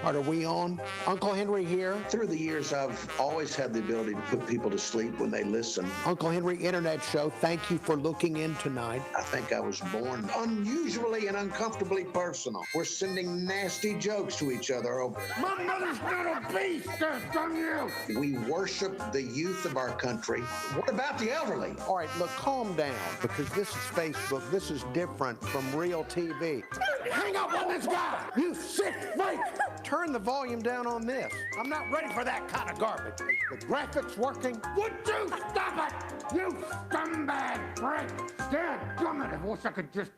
Are we on? Uncle Henry here. Through the years, I've always had the ability to put people to sleep when they listen. Uncle Henry Internet Show, thank you for looking in tonight. I think I was born unusually and uncomfortably personal. We're sending nasty jokes to each other over it. My mother's not a beast, damn you! We worship the youth of our country. What about the elderly? All right, look, calm down, because this is Facebook. This is different from real TV. Hang up on this guy, you sick freak! Turn the volume down on this. I'm not ready for that kind of garbage. The graphics working. Would you stop it? You scumbag prick! Dadgummit, I wish I could just...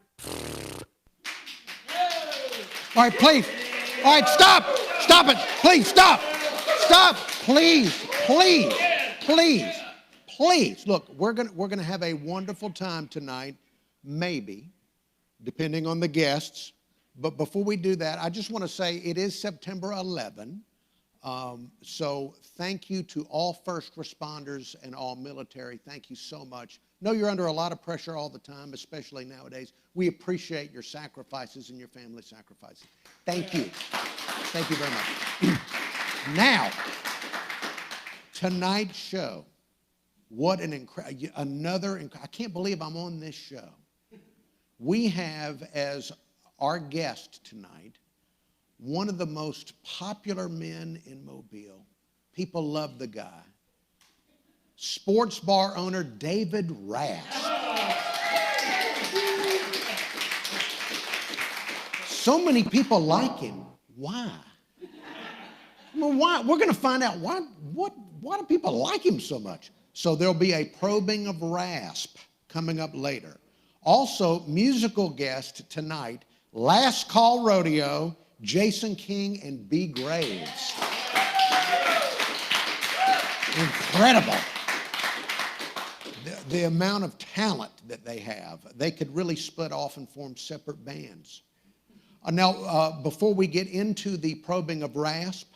All right, please. All right, stop! Stop it! Please, stop! Stop! Please, please, please, please. Look, we're gonna have a wonderful time tonight, maybe, depending on the guests. But before we do that, I just want to say it is September 11. So thank you to all first responders and all military. Thank you so much. Know you're under a lot of pressure all the time, especially nowadays. We appreciate your sacrifices and your family sacrifices. Thank you. Thank you very much. Now, tonight's show, what an incredible, I can't believe I'm on this show. We have as our guest tonight, one of the most popular men in Mobile. People love the guy. Sports bar owner David Rasp. So many people like him. Why? Well, why? We're going to find out why do people like him so much? So there'll be a probing of Rasp coming up later. Also, musical guest tonight, Last Call Rodeo, Jason King and B. Graves. Incredible. The amount of talent that they have. They could really split off and form separate bands. Now, before we get into the probing of Rasp,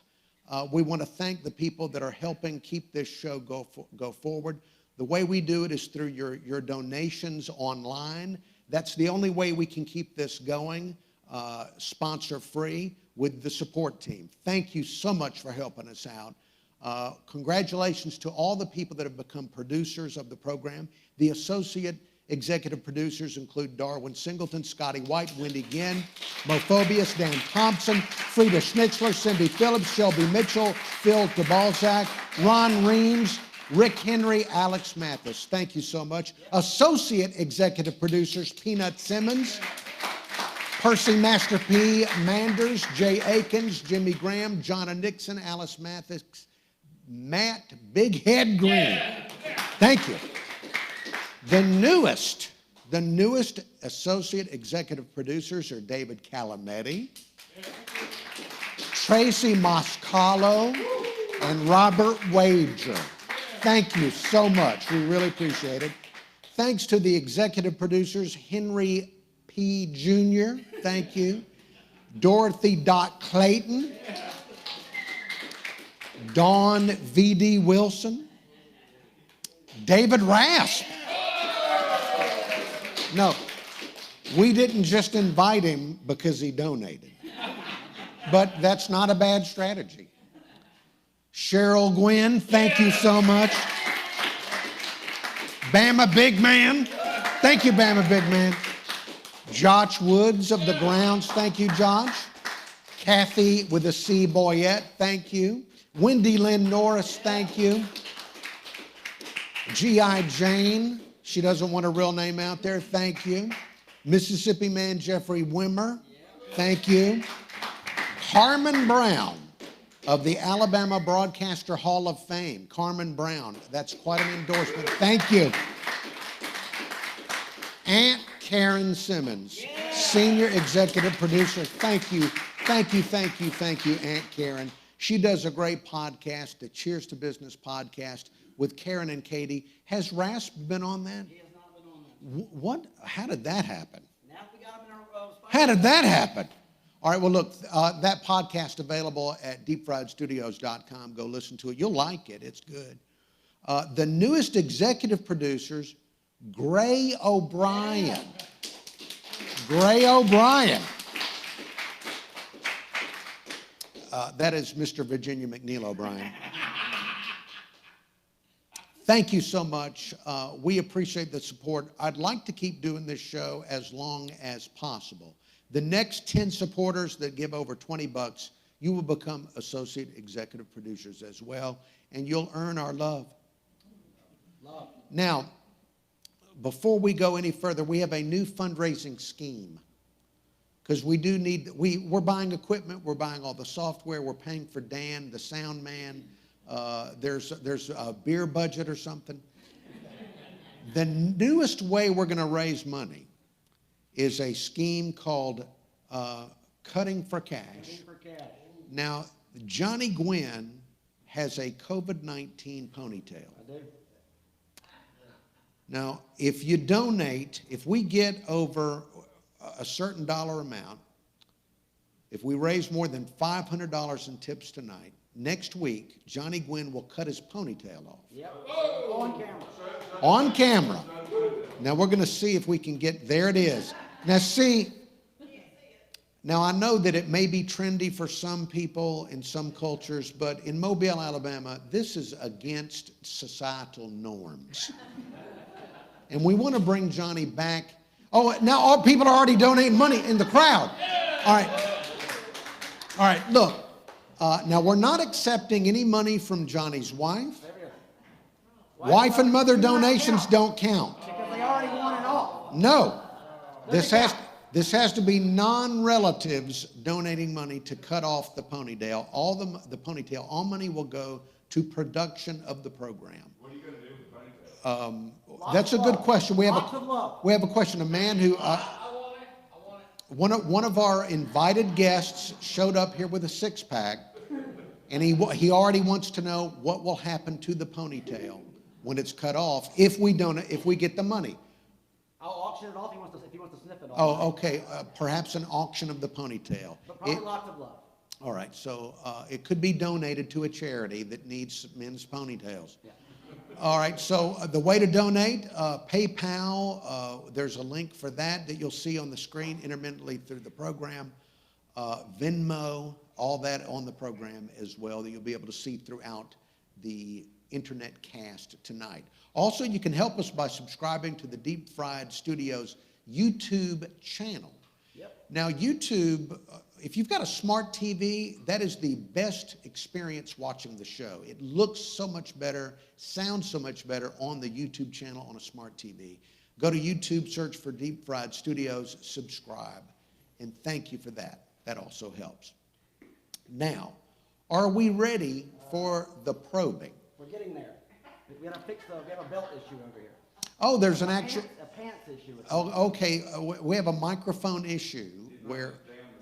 we want to thank the people that are helping keep this show go forward. The way we do it is through your donations online. That's the only way we can keep this going, sponsor-free, with the support team. Thank you so much for helping us out. Congratulations to all the people that have become producers of the program. The associate executive producers include Darwin Singleton, Scotty White, Wendy Ginn, Mophobius, Dan Thompson, Frida Schnitzler, Cindy Phillips, Shelby Mitchell, Phil DeBalzac, Ron Reams, Rick Henry, Alex Mathis. Thank you so much. Associate executive producers, Peanut Simmons, Percy Master P. Manders, Jay Akins, Jimmy Graham, Jonna Nixon, Alice Mathis, Matt Big Head Green. Thank you. The newest associate executive producers are David Calametti, Tracy Moscalo, and Robert Wager. Thank you so much. We really appreciate it. Thanks to the executive producers, Henry P. Jr., thank you, Dorothy Dot Clayton, Dawn V.D. Wilson, David Rasp. No, we didn't just invite him because he donated, but that's not a bad strategy. Cheryl Gwynn, thank you so much. Bama Big Man, thank you, Bama Big Man. Josh Woods of the Grounds, thank you, Josh. Kathy with a C Boyette, thank you. Wendy Lynn Norris, thank you. G.I. Jane, she doesn't want her real name out there, thank you. Mississippi Man Jeffrey Wimmer, thank you. Carmen Brown of the Alabama Broadcaster Hall of Fame. Carmen Brown, that's quite an endorsement, thank you. Aunt Karen Simmons, Senior Executive Producer, thank you, thank you, thank you, thank you, Aunt Karen. She does a great podcast, the Cheers to Business podcast with Karen and Katie. Has Rasp been on that? He has not been on that. What? How did that happen? Now we got him in our How did that happen? All right, well, look, that podcast available at deepfriedstudios.com. Go listen to it. You'll like it. It's good. The newest executive producers, Gray O'Brien. Gray O'Brien. that is Mr. Virginia McNeil O'Brien. Thank you so much. We appreciate the support. I'd like to keep doing this show as long as possible. The next 10 supporters that give over $20, you will become associate executive producers as well, and you'll earn our love. Now, before we go any further, we have a new fundraising scheme, because we do need, we're buying equipment, we're buying all the software, we're paying for Dan, the sound man. There's a beer budget or something. The newest way we're going to raise money is a scheme called Cutting for Cash. Now, Johnny Gwynn has a COVID-19 ponytail. I do. Now, if you donate, if we get over a certain dollar amount, if we raise more than $500 in tips tonight, next week, Johnny Gwynn will cut his ponytail off. Yep. On camera. On camera. Now, we're going to see if we can get, there it is. Now, see, now I know that it may be trendy for some people in some cultures, but in Mobile, Alabama, this is against societal norms. And we want to bring Johnny back. Oh, now all people are already donating money in the crowd. All right. All right, look. Now, we're not accepting any money from Johnny's wife. Wife and mother donations don't count. Because they already won it all. No. This has to be non-relatives donating money to cut off the ponytail. All the ponytail, all money will go to production of the program. What are you going to do with the ponytail? That's a good question. We have a question. A man who one of our invited guests showed up here with a six-pack, and he already wants to know what will happen to the ponytail when it's cut off if we get the money. I'll auction it off if he wants to sniff it off. Oh, okay. Perhaps an auction of the ponytail. But probably lots of love. All right. So it could be donated to a charity that needs men's ponytails. Yeah. All right. So the way to donate, PayPal, there's a link for that you'll see on the screen intermittently through the program. Venmo, all that on the program as well that you'll be able to see throughout the internet cast tonight. Also, you can help us by subscribing to the Deep Fried Studios YouTube channel. Yep. Now, YouTube, if you've got a smart TV, that is the best experience watching the show. It looks so much better, sounds so much better on the YouTube channel on a smart TV. Go to YouTube, search for Deep Fried Studios, subscribe, and thank you for that. That also helps. Now, are we ready for the probing? We're getting there. We have a belt issue over here. Oh, there's an actual... A pants issue. Oh, okay. We have a microphone issue where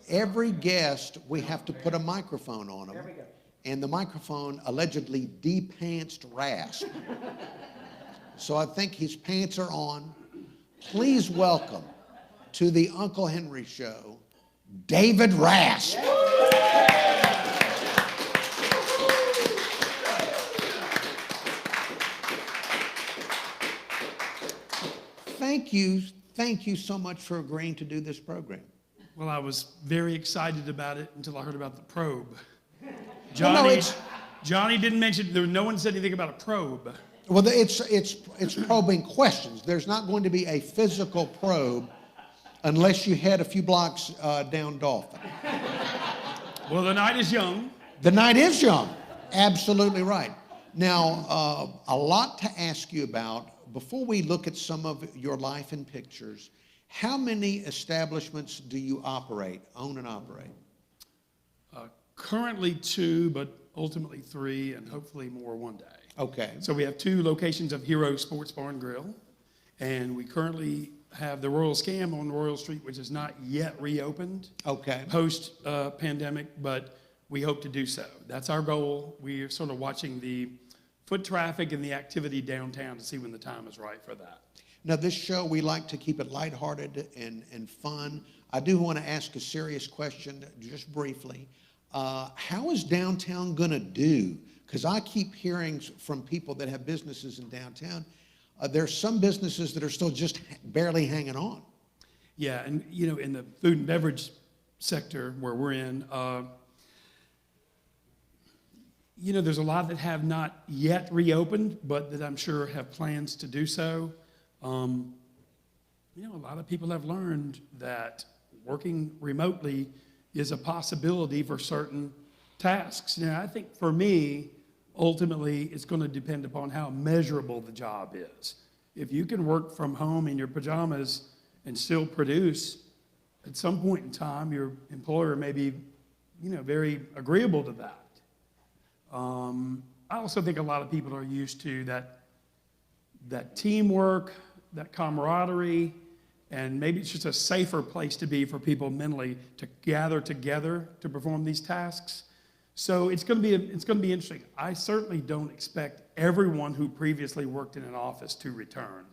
every guest, we have to put a microphone on them. There we go. And the microphone allegedly de-pantsed Rasp. So I think his pants are on. Please welcome to the Uncle Henry Show, David Rasp. Thank you so much for agreeing to do this program. Well, I was very excited about it until I heard about the probe. Johnny didn't mention, no one said anything about a probe. Well, it's probing questions. There's not going to be a physical probe unless you head a few blocks down Dolphin. Well, the night is young. The night is young. Absolutely right. Now, a lot to ask you about. Before we look at some of your life in pictures, how many establishments do you own and operate? Currently 2, but ultimately 3, and hopefully more one day. Okay. So we have 2 locations of Hero Sports Bar and Grill, and we currently have the Royal Scam on Royal Street, which is not yet reopened. Okay. Post pandemic, but we hope to do so. That's our goal. We are sort of watching the foot traffic and the activity downtown to see when the time is right for that. Now, this show, we like to keep it lighthearted and fun. I do want to ask a serious question just briefly. How is downtown going to do? Because I keep hearing from people that have businesses in downtown, there's some businesses that are still just barely hanging on. Yeah, and in the food and beverage sector where we're in, You know, there's a lot that have not yet reopened, but that I'm sure have plans to do so. You know, a lot of people have learned that working remotely is a possibility for certain tasks. Now, I think for me, ultimately, it's going to depend upon how measurable the job is. If you can work from home in your pajamas and still produce, at some point in time, your employer may be, you know, very agreeable to that. I also think a lot of people are used to that teamwork, that camaraderie, and maybe it's just a safer place to be for people mentally to gather together to perform these tasks. So it's going to be interesting. I certainly don't expect everyone who previously worked in an office to return.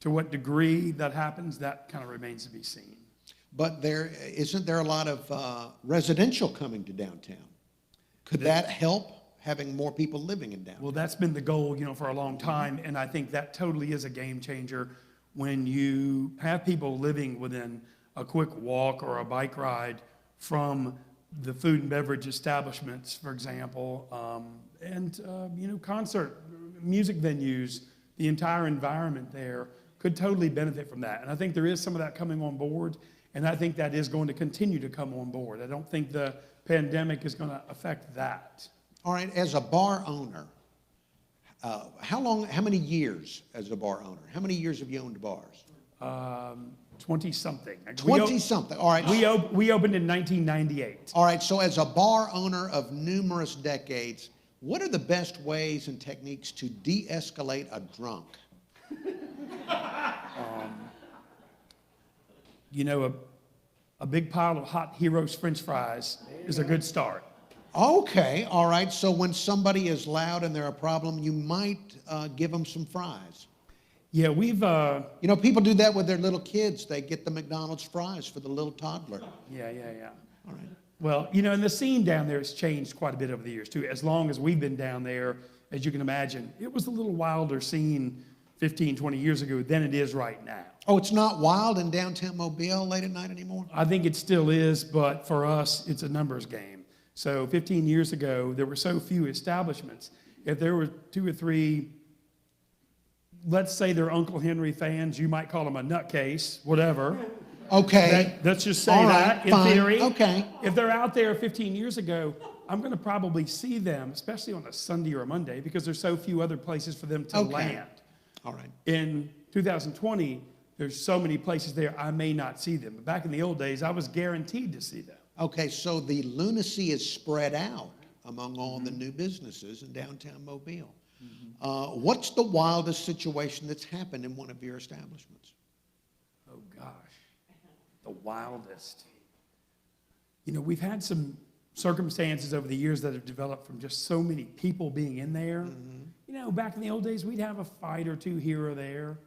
To what degree that happens, that kind of remains to be seen. But isn't there a lot of residential coming to downtown? Could that help, having more people living in downtown? Well, that's been the goal, you know, for a long time, and I think that totally is a game changer when you have people living within a quick walk or a bike ride from the food and beverage establishments, for example, and you know, concert, music venues, the entire environment there could totally benefit from that. And I think there is some of that coming on board, and I think that is going to continue to come on board. I don't think the pandemic is going to affect that. All right, as a bar owner, how many years as a bar owner? How many years have you owned bars? 20-something. 20-something, all right. We opened in 1998. All right, so as a bar owner of numerous decades, what are the best ways and techniques to de-escalate a drunk? You know, a big pile of hot Heroes French fries is a good start. Okay, all right, so when somebody is loud and they're a problem, you might give them some fries. Yeah, we've... You know, people do that with their little kids. They get the McDonald's fries for the little toddler. Yeah. All right. Well, you know, and the scene down there has changed quite a bit over the years, too. As long as we've been down there, as you can imagine, it was a little wilder scene 15, 20 years ago than it is right now. Oh, it's not wild in downtown Mobile late at night anymore? I think it still is, but for us, it's a numbers game. So 15 years ago, there were so few establishments. If there were 2 or 3, let's say they're Uncle Henry fans, you might call them a nutcase, whatever. Okay. Let's just say All that right, in fine. theory. Okay. If they're out there 15 years ago, I'm going to probably see them, especially on a Sunday or a Monday, because there's so few other places for them to Okay. land. All right. In 2020, there's so many places there, I may not see them. But back in the old days, I was guaranteed to see them. Okay, so the lunacy is spread out among all the new businesses in downtown Mobile. What's the wildest situation that's happened in one of your establishments? Oh, gosh. The wildest. You know, we've had some circumstances over the years that have developed from just so many people being in there. You know, back in the old days, we'd have a fight or two here or there.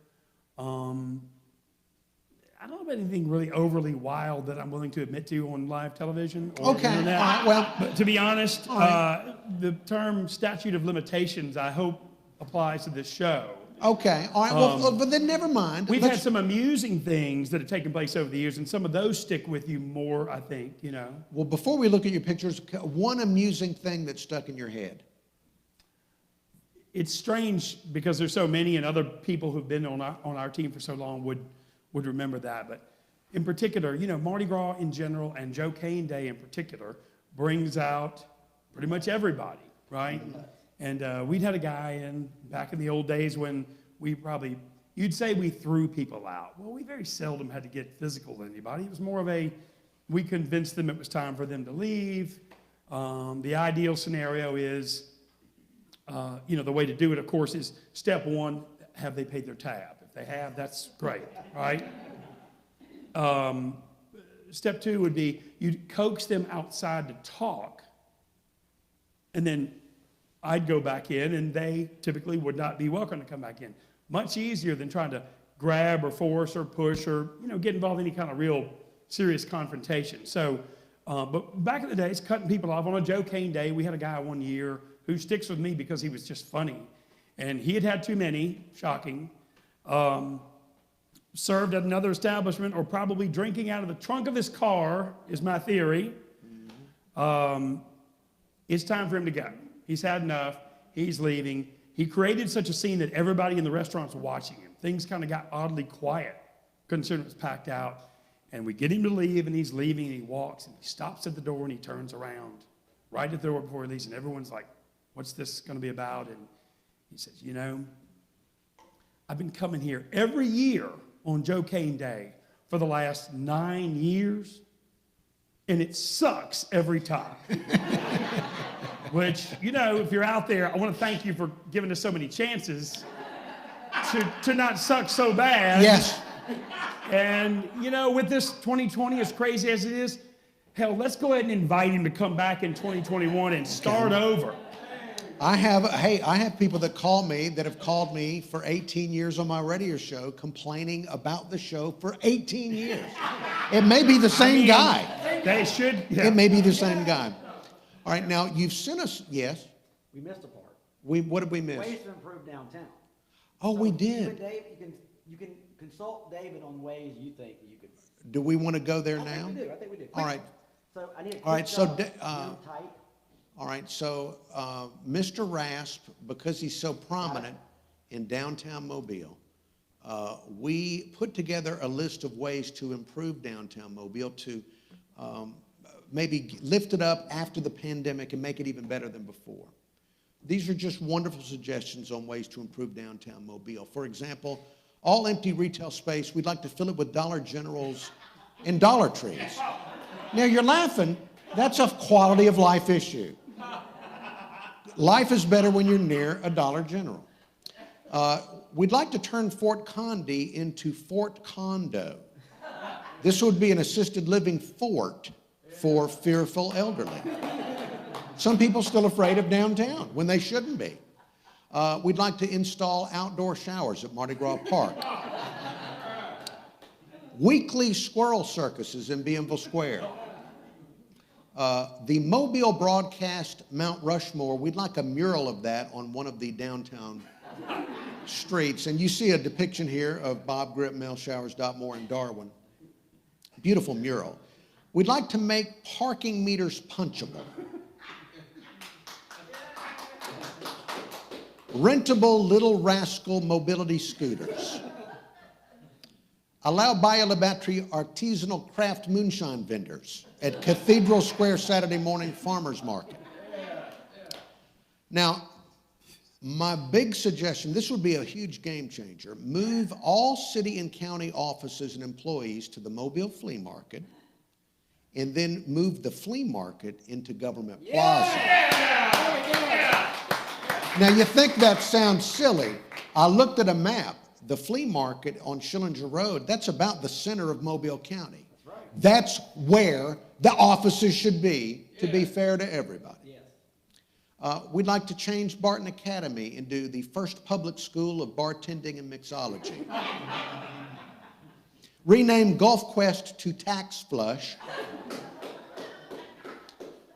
I don't know about anything really overly wild that I'm willing to admit to on live television or Okay, internet. all right, well. But to be honest, right. the term statute of limitations, I hope, applies to this show. Okay, all right, well, but then never mind. We've had some amusing things that have taken place over the years, and some of those stick with you more, I think, you know. Well, before we look at your pictures, one amusing thing that stuck in your head. It's strange because there's so many, and other people who've been on our team for so long would remember that. But in particular, you know, Mardi Gras in general and Joe Cane Day in particular brings out pretty much everybody, right? And we'd had a guy in back in the old days when you'd say we threw people out. Well, we very seldom had to get physical with anybody. It was more of we convinced them it was time for them to leave. The ideal scenario is, you know, the way to do it, of course, is step one, have they paid their tab? If they have, that's great, right? Step two would be you'd coax them outside to talk, and then I'd go back in, and they typically would not be welcome to come back in. Much easier than trying to grab or force or push or, you know, get involved in any kind of real serious confrontation. So, but back in the days, cutting people off on a Joe Cane Day, we had a guy one year who sticks with me because he was just funny. And he had too many, shocking, served at another establishment or probably drinking out of the trunk of his car, is my theory. It's time for him to go. He's had enough. He's leaving. He created such a scene that everybody in the restaurants were watching him. Things kind of got oddly quiet, considering it was packed out. And we get him to leave, and he's leaving, and he walks, and he stops at the door, and he turns around right at the door before he leaves, and everyone's like, what's this going to be about? And he says, you know, I've been coming here every year on Joe Cain Day for the last 9 years, and it sucks every time. Which, you know, if you're out there, I want to thank you for giving us so many chances to not suck so bad. Yes. And, you know, with this 2020, as crazy as it is, hell, let's go ahead and invite him to come back in 2021 and start over. I have people that have called me for 18 years on my radio show complaining about the show for 18 years. It may be the same guy. They should. Yeah. It may be the same guy. All right, now you've sent us, yes? We missed a part. What did we miss? Ways to improve downtown. Oh, we did. Dave, you can consult David on ways you think you could. Do we want to go there now? I think we do. All right. So I need a quick All right, so type. all right, so Mr. Rasp, because he's so prominent in downtown Mobile, we put together a list of ways to improve downtown Mobile to maybe lift it up after the pandemic and make it even better than before. These are just wonderful suggestions on ways to improve downtown Mobile. For example, all empty retail space, we'd like to fill it with Dollar Generals and Dollar Trees. Now you're laughing, that's a quality of life issue. Life is better when you're near a Dollar General. We'd like to turn Fort Conde into Fort Condo. This would be an assisted living fort for fearful elderly. Some people still afraid of downtown when they shouldn't be. We'd like to install outdoor showers at Mardi Gras Park. Weekly squirrel circuses in Bienville Square. The Mobile broadcast Mount Rushmore, we'd like a mural of that on one of the downtown streets. And you see a depiction here of Bob Grip, Male Showers, Dot Moore, and Darwin. Beautiful mural. We'd like to make parking meters punchable. Rentable Little Rascal mobility scooters. Allow Battery artisanal craft moonshine vendors at Cathedral Square Saturday morning farmers market. Now, my big suggestion, this would be a huge game changer. Move all city and county offices and employees to the Mobile Flea Market, and then move the flea market into Government Plaza. Now, you think that sounds silly. I looked at a map. The flea market on Schillinger Road, that's about the center of Mobile County. That's where the offices should be, to be fair to everybody. We'd like to change Barton Academy into the first public school of bartending and mixology. Rename Gulf Quest to Tax Flush.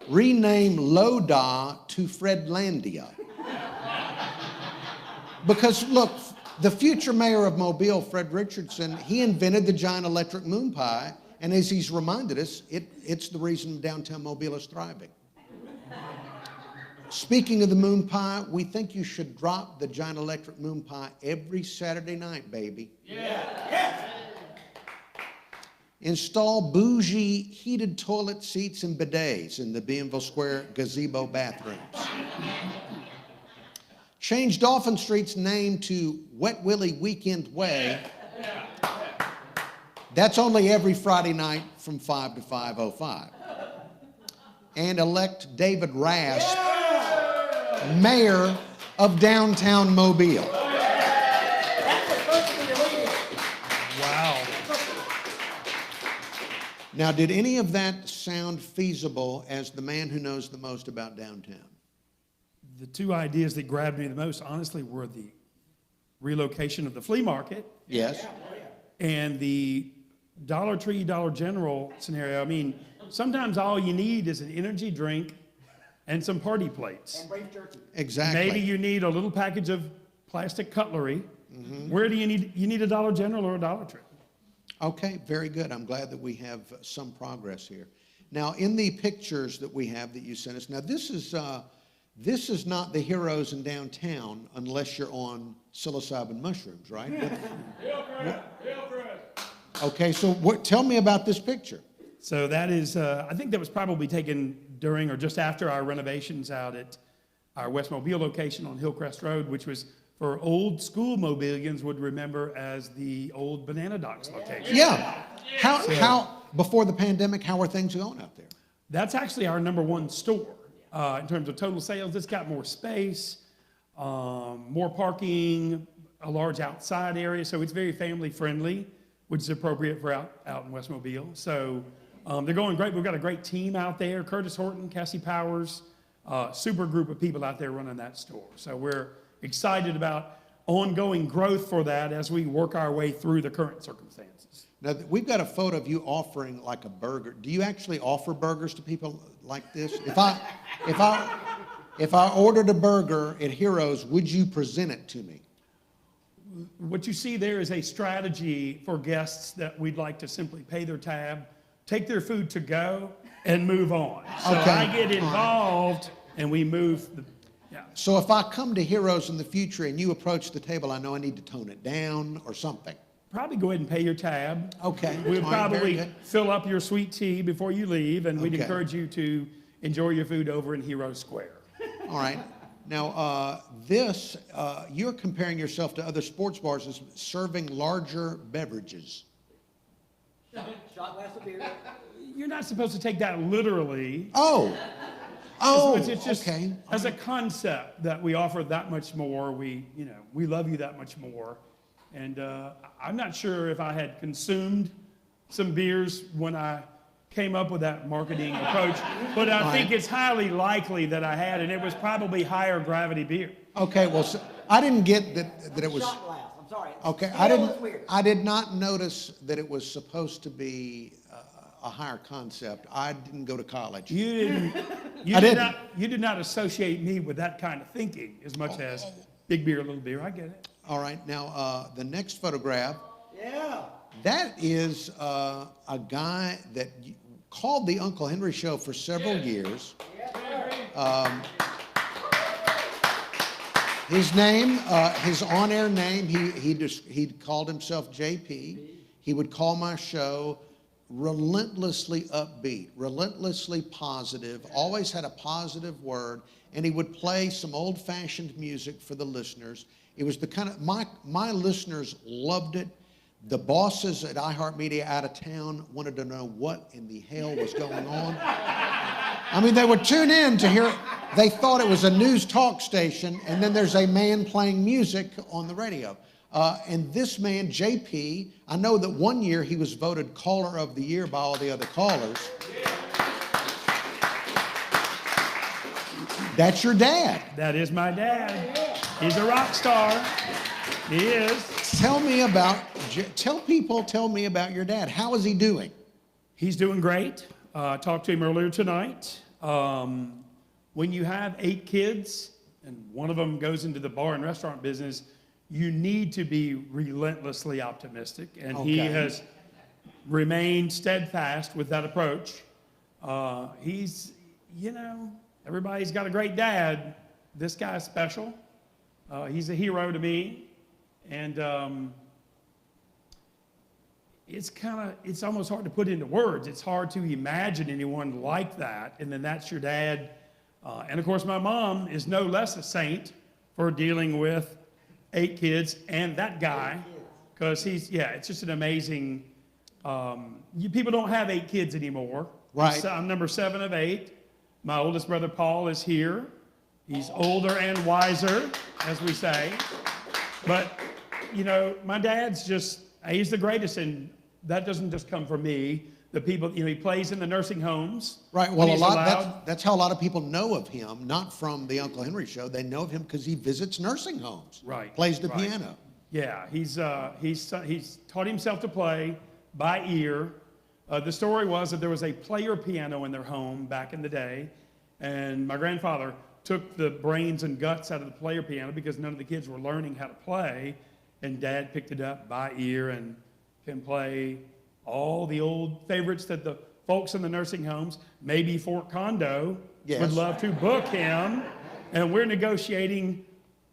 Rename Loda to Fredlandia. Because look, the future mayor of Mobile, Fred Richardson, he invented the giant electric moon pie, and as he's reminded us, it's the reason downtown Mobile is thriving. Speaking of the moon pie, we think you should drop the giant electric moon pie every Saturday night, baby. Install bougie heated toilet seats and bidets in the Bienville Square gazebo bathrooms. Change Dolphin Street's name to Wet Willie Weekend Way. That's only every Friday night from 5 to 5:05. And elect David Rasp, mayor of downtown Mobile. Wow. Now, did any of that sound feasible as the man who knows the most about downtown? The two ideas that grabbed me the most, honestly, were the relocation of the flea market Yes. and the Dollar Tree, Dollar General scenario. I mean, sometimes all you need is an energy drink and some party plates. And beef jerky. Exactly. Maybe you need a little package of plastic cutlery. Where do you need a Dollar General or a Dollar Tree? Okay, very good. I'm glad that we have some progress here. Now, in the pictures that we have that you sent us, now this this is not the heroes in downtown unless you're on psilocybin mushrooms, right? Okay, so tell me about this picture. So that is, I think that was probably taken during or just after our renovations out at our West Mobile location on Hillcrest Road, which was for old school Mobilians would remember as the old Banana Docks location. Yeah. How before the pandemic, how are things going out there? That's actually our #1 store. In terms of total sales, it's got more space, more parking, a large outside area, so it's very family friendly, which is appropriate for out in West Mobile. So they're going great. We've got a great team out there. Curtis Horton, Cassie Powers, super group of people out there running that store. So we're excited about ongoing growth for that as we work our way through the current circumstances. Now, we've got a photo of you offering like a burger. Do you actually offer burgers to people like this? If I ordered a burger at Heroes, would you present it to me? What you see there is a strategy for guests that we'd like to simply pay their tab, take their food to go, and move on. So Okay. I get involved and we move. Yeah. So if I come to Heroes in the future and you approach the table, I know I need to tone it down or something. Probably go ahead and pay your tab. Okay. We'll All right, very probably good. fill up your sweet tea before you leave, and we'd Okay. encourage you to enjoy your food over in Hero Square. All right. Now, you're comparing yourself to other sports bars as serving larger beverages. Shot glass of beer. You're not supposed to take that literally. Oh, It's just okay. as a concept that we offer that much more. We love you that much more. And I'm not sure if I had consumed some beers when I came up with that marketing approach, but I think it's highly likely that I had, and it was probably higher gravity beer. Okay, well, so I didn't get that it was. Shot glass. I'm sorry. Okay, Scale is weird. I did not notice that it was supposed to be a higher concept. I didn't go to college. You I didn't. did not associate me with that kind of thinking as much as big beer, little beer. I get it. All right, now the next photograph, Yeah. that is a guy that called the Uncle Henry Show for several years. His name, his on-air name, he called himself JP. He would call my show relentlessly upbeat, relentlessly positive, always had a positive word, and he would play some old-fashioned music for the listeners. It was the kind of, my listeners loved it. The bosses at iHeartMedia out of town wanted to know what in the hell was going on. I mean, they would tune in to hear, they thought it was a news talk station, and then there's a man playing music on the radio. And this man, JP, I know that one year he was voted Caller of the Year by all the other callers. That's your dad. That is my dad. He's a rock star. He is. Tell me about your dad. How is he doing? He's doing great. Talked to him earlier tonight. When you have 8 kids and one of them goes into the bar and restaurant business, you need to be relentlessly optimistic. And he Okay. has remained steadfast with that approach. He's, everybody's got a great dad. This guy's special. He's a hero to me. And it's almost hard to put into words. It's hard to imagine anyone like that. And then that's your dad. And of course, my mom is no less a saint for dealing with 8 kids and that guy. Because it's just an amazing, people don't have 8 kids anymore. Right. I'm number 7 of 8. My oldest brother, Paul, is here. He's older and wiser, as we say. But, my dad's he's the greatest, and that doesn't just come from me. The people, he plays in the nursing homes. Right. when Well, he's allowed. that's how a lot of people know of him, not from the Uncle Henry Show. They know of him because he visits nursing homes. Right. Plays the right. piano. Yeah, he's taught himself to play by ear. The story was that there was a player piano in their home back in the day, and my grandfather took the brains and guts out of the player piano because none of the kids were learning how to play, and Dad picked it up by ear and can play all the old favorites that the folks in the nursing homes, maybe Fort CONDO, Yes. would love to book him. And we're negotiating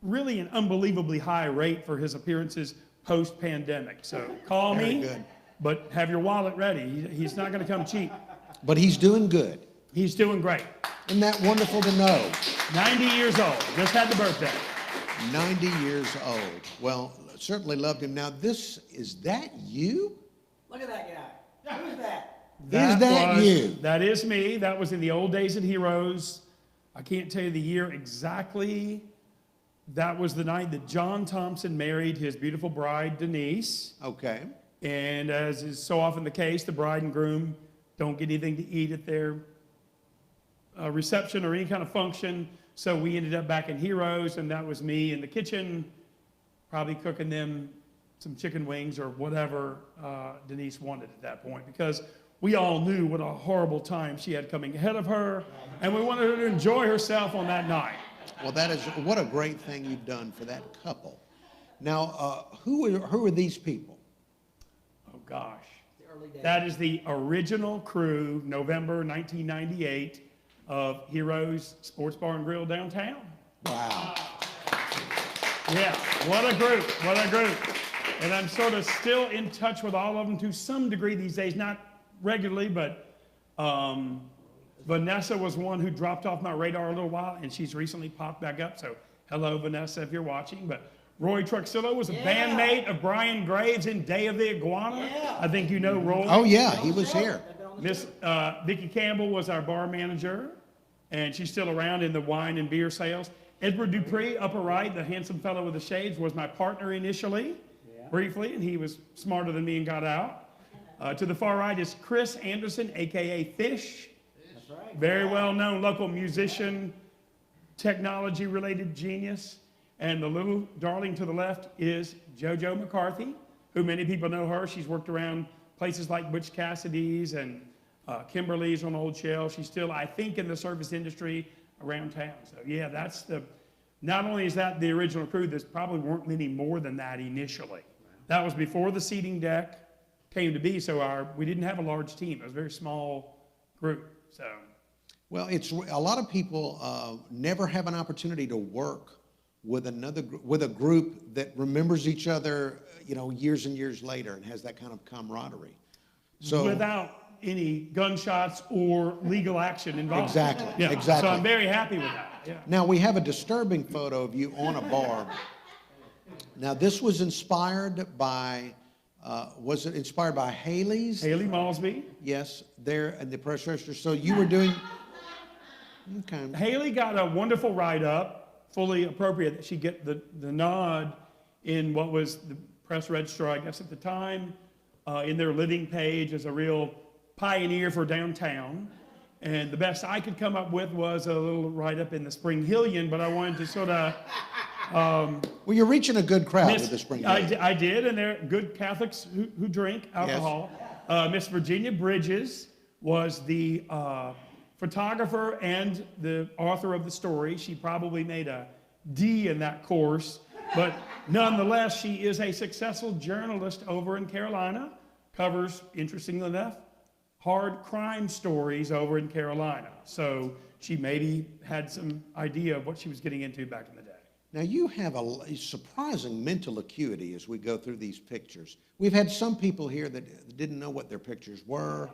really an unbelievably high rate for his appearances post-pandemic. So call Very me, good. but have your wallet ready. He's not going to come cheap. But he's doing good. He's doing great. Isn't that wonderful to know? 90 years old, just had the birthday. 90 years old. Well, certainly loved him. Now, is that you? Look at that guy. Who's that? Is that you? That is me. That was in the old days at Heroes. I can't tell you the year exactly. That was the night that John Thompson married his beautiful bride, Denise. Okay. And as is so often the case, the bride and groom don't get anything to eat at their reception or any kind of function. So we ended up back in Heroes, and that was me in the kitchen, probably cooking them some chicken wings or whatever Denise wanted at that point, because we all knew what a horrible time she had coming ahead of her, and we wanted her to enjoy herself on that night. Well, what a great thing you've done for that couple. Now, who are these people? Oh, gosh. The early days. That is the original crew, November 1998, of Heroes Sports Bar and Grill downtown. Wow. Yeah, what a group, what a group. And I'm sort of still in touch with all of them to some degree these days, not regularly, but Vanessa was one who dropped off my radar a little while, and she's recently popped back up. So hello, Vanessa, if you're watching. But Roy Truxillo was a bandmate of Brian Graves in Day of the Iguana. Yeah. I think you know Roy. Oh, yeah, he was here. Miss Vicki Campbell was our bar manager, and she's still around in the wine and beer sales. Edward Dupree, upper right, the handsome fellow with the shades, was my partner initially, briefly, and he was smarter than me and got out. To the far right is Chris Anderson, a.k.a. Fish. That's right. Very well-known local musician, technology-related genius. And the little darling to the left is JoJo McCarthy, who many people know her. She's worked around places like Butch Cassidy's and Kimberly's on Old Shell. She's still, I think, in the service industry around town. So yeah, not only is that the original crew, there probably weren't many more than that initially. That was before the seating deck came to be, so we didn't have a large team. It was a very small group, so. Well, a lot of people never have an opportunity to work with a group that remembers each other, years and years later, and has that kind of camaraderie. So without any gunshots or legal action involved. Exactly. Yeah. Exactly. So I'm very happy with that. Yeah. Now we have a disturbing photo of you on a bar. Now this was inspired by. Was it inspired by Haley's? Haley Malsby. Yes, there at the press register. So you were doing. Okay. Haley got a wonderful write-up, fully appropriate that she get the nod in what was the press register, I guess, at the time, in their living page as a real pioneer for downtown. And the best I could come up with was a little write-up in the Spring Hillian, but I wanted to sort of... Well, you're reaching a good crowd with the Spring Hillian. I did, and they're good Catholics who drink alcohol. Yes. Miss Virginia Bridges was the photographer and the author of the story. She probably made a D in that course, but nonetheless, she is a successful journalist over in Carolina, covers, interestingly enough, hard crime stories over in Carolina. So she maybe had some idea of what she was getting into back in the day. Now you have a surprising mental acuity as we go through these pictures. We've had some people here that didn't know what their pictures were,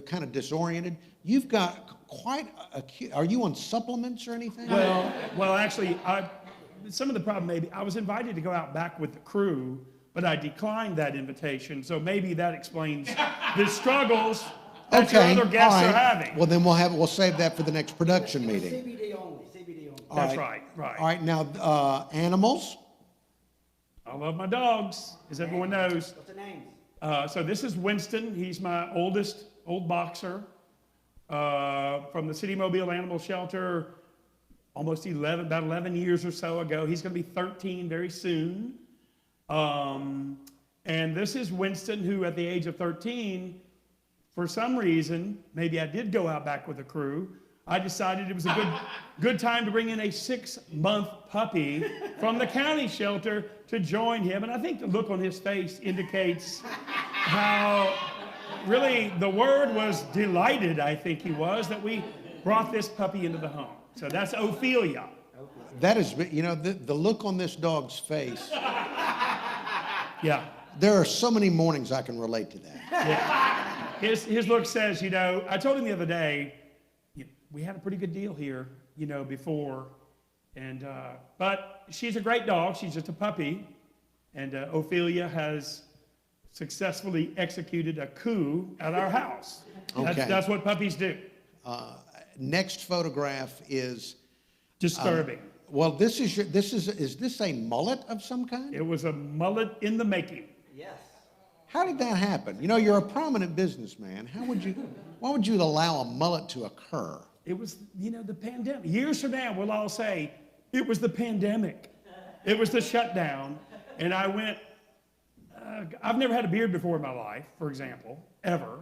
kind of disoriented. You've got quite are you on supplements or anything? Well, actually, some of the problem maybe, I was invited to go out back with the crew, but I declined that invitation, so maybe that explains the struggles that your other guests are having. Well, then we'll save that for the next production meeting. CBD only, CBD only. That's right. All right, now, animals. I love my dogs, as everyone knows. What's the names? So this is Winston. He's my old boxer from the City Mobile Animal Shelter about 11 years or so ago. He's going to be 13 very soon. And this is Winston, who at the age of 13, for some reason, maybe I did go out back with the crew, I decided it was a good time to bring in a 6-month puppy from the county shelter to join him. And I think the look on his face indicates how really the word was delighted, I think he was, that we brought this puppy into the home. So that's Ophelia. That is, you know, the look on this dog's face. Yeah. There are so many mornings I can relate to that. Yeah. His look says, you know, I told him the other day, we had a pretty good deal here, you know, before. And, but she's a great dog. She's just a puppy. And Ophelia has successfully executed a coup at our house. Okay. That's what puppies do. Next photograph is, Disturbing. well, is this a mullet of some kind? It was a mullet in the making. Yes. How did that happen? You know, you're a prominent businessman. Why would you allow a mullet to occur? It was, you know, the pandemic. Years from now, we'll all say, it was the pandemic. It was the shutdown. And I went, I've never had a beard before in my life, for example, ever.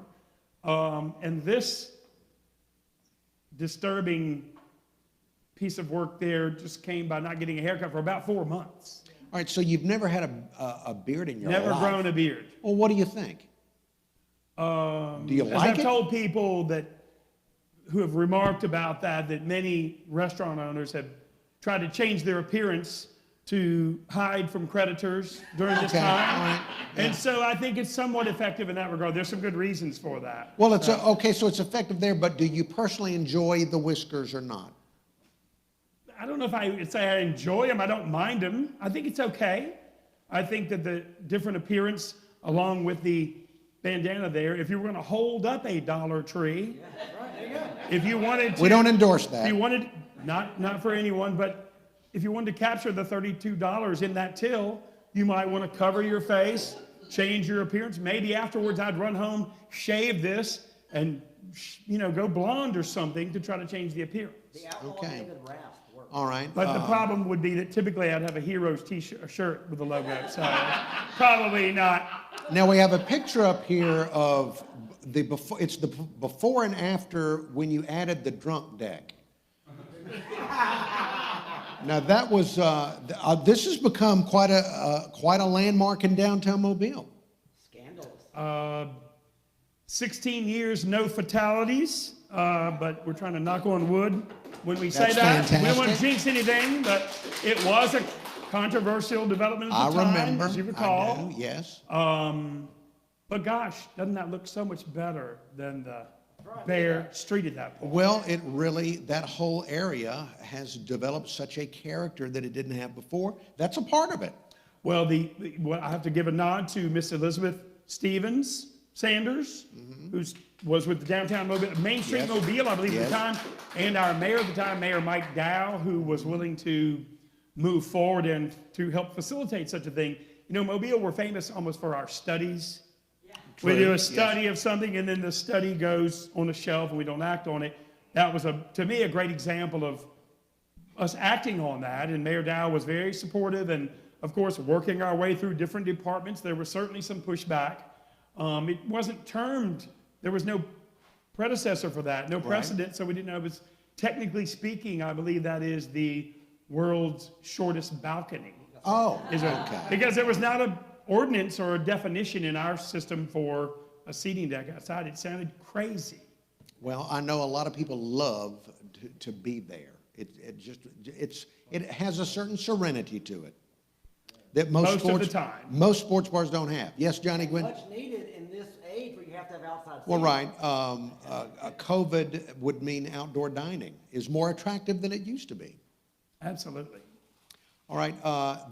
And this disturbing piece of work there just came by not getting a haircut for about 4 months. All right, so you've never had a beard in your life? Never grown a beard. Well, what do you think? Do you As like I've it? told people who have remarked about that many restaurant owners have tried to change their appearance to hide from creditors during this Okay, time. all right, yeah. And so I think it's somewhat effective in that regard. There's some good reasons for that. Well, okay, so it's effective there, but do you personally enjoy the whiskers or not? I don't know if I would say I enjoy them. I don't mind them. I think it's okay. I think that the different appearance, along with the bandana there, if you were going to hold up a Dollar Tree, if you wanted to, We don't endorse if that. you wanted, not for anyone, but if you wanted to capture the $32 in that till, you might want to cover your face, change your appearance. Maybe afterwards I'd run home, shave this, and go blonde or something to try to change the appearance. The outlaw Okay. David Rasp worked. All right. But the problem would be that typically I'd have a Heroes t-shirt, a shirt with the logo, so probably not. Now we have a picture up here of the before. It's the before and after when you added the drunk deck. Now that was. This has become quite a landmark in downtown Mobile. Scandalous. 16 years, no fatalities, but we're trying to knock on wood when we say That's that. We don't want to fantastic. jinx anything, but it was a controversial development at the time, remember. as you recall. I do, yes. But gosh, doesn't that look so much better than the bare street at that point? Well, that whole area has developed such a character that it didn't have before. That's a part of it. Well, I have to give a nod to Miss Elizabeth Sanders, who was with the downtown Main Street Yes. Mobile, I believe, at Yes. the time, and our mayor at the time, Mayor Mike Dow, who was willing to move forward and to help facilitate such a thing. You know, Mobile, we're famous almost for our studies. We do a study of something, and then the study goes on a shelf, and we don't act on it. That was, to me, a great example of us acting on that, and Mayor Dow was very supportive, and of course, working our way through different departments. There was certainly some pushback. It wasn't termed, there was no predecessor for that, no precedent, so we didn't know it was, technically speaking, I believe that is the world's shortest balcony. Oh, Okay. Because there was not an ordinance or a definition in our system for a seating deck outside. It sounded crazy. Well, I know a lot of people love to be there. It has a certain serenity to it that Most of the time. most sports bars don't have. Yes, Johnny Gwynn? Much needed in this age where you have to have outside Well, seating. right. COVID would mean outdoor dining is more attractive than it used to be. Absolutely. All right.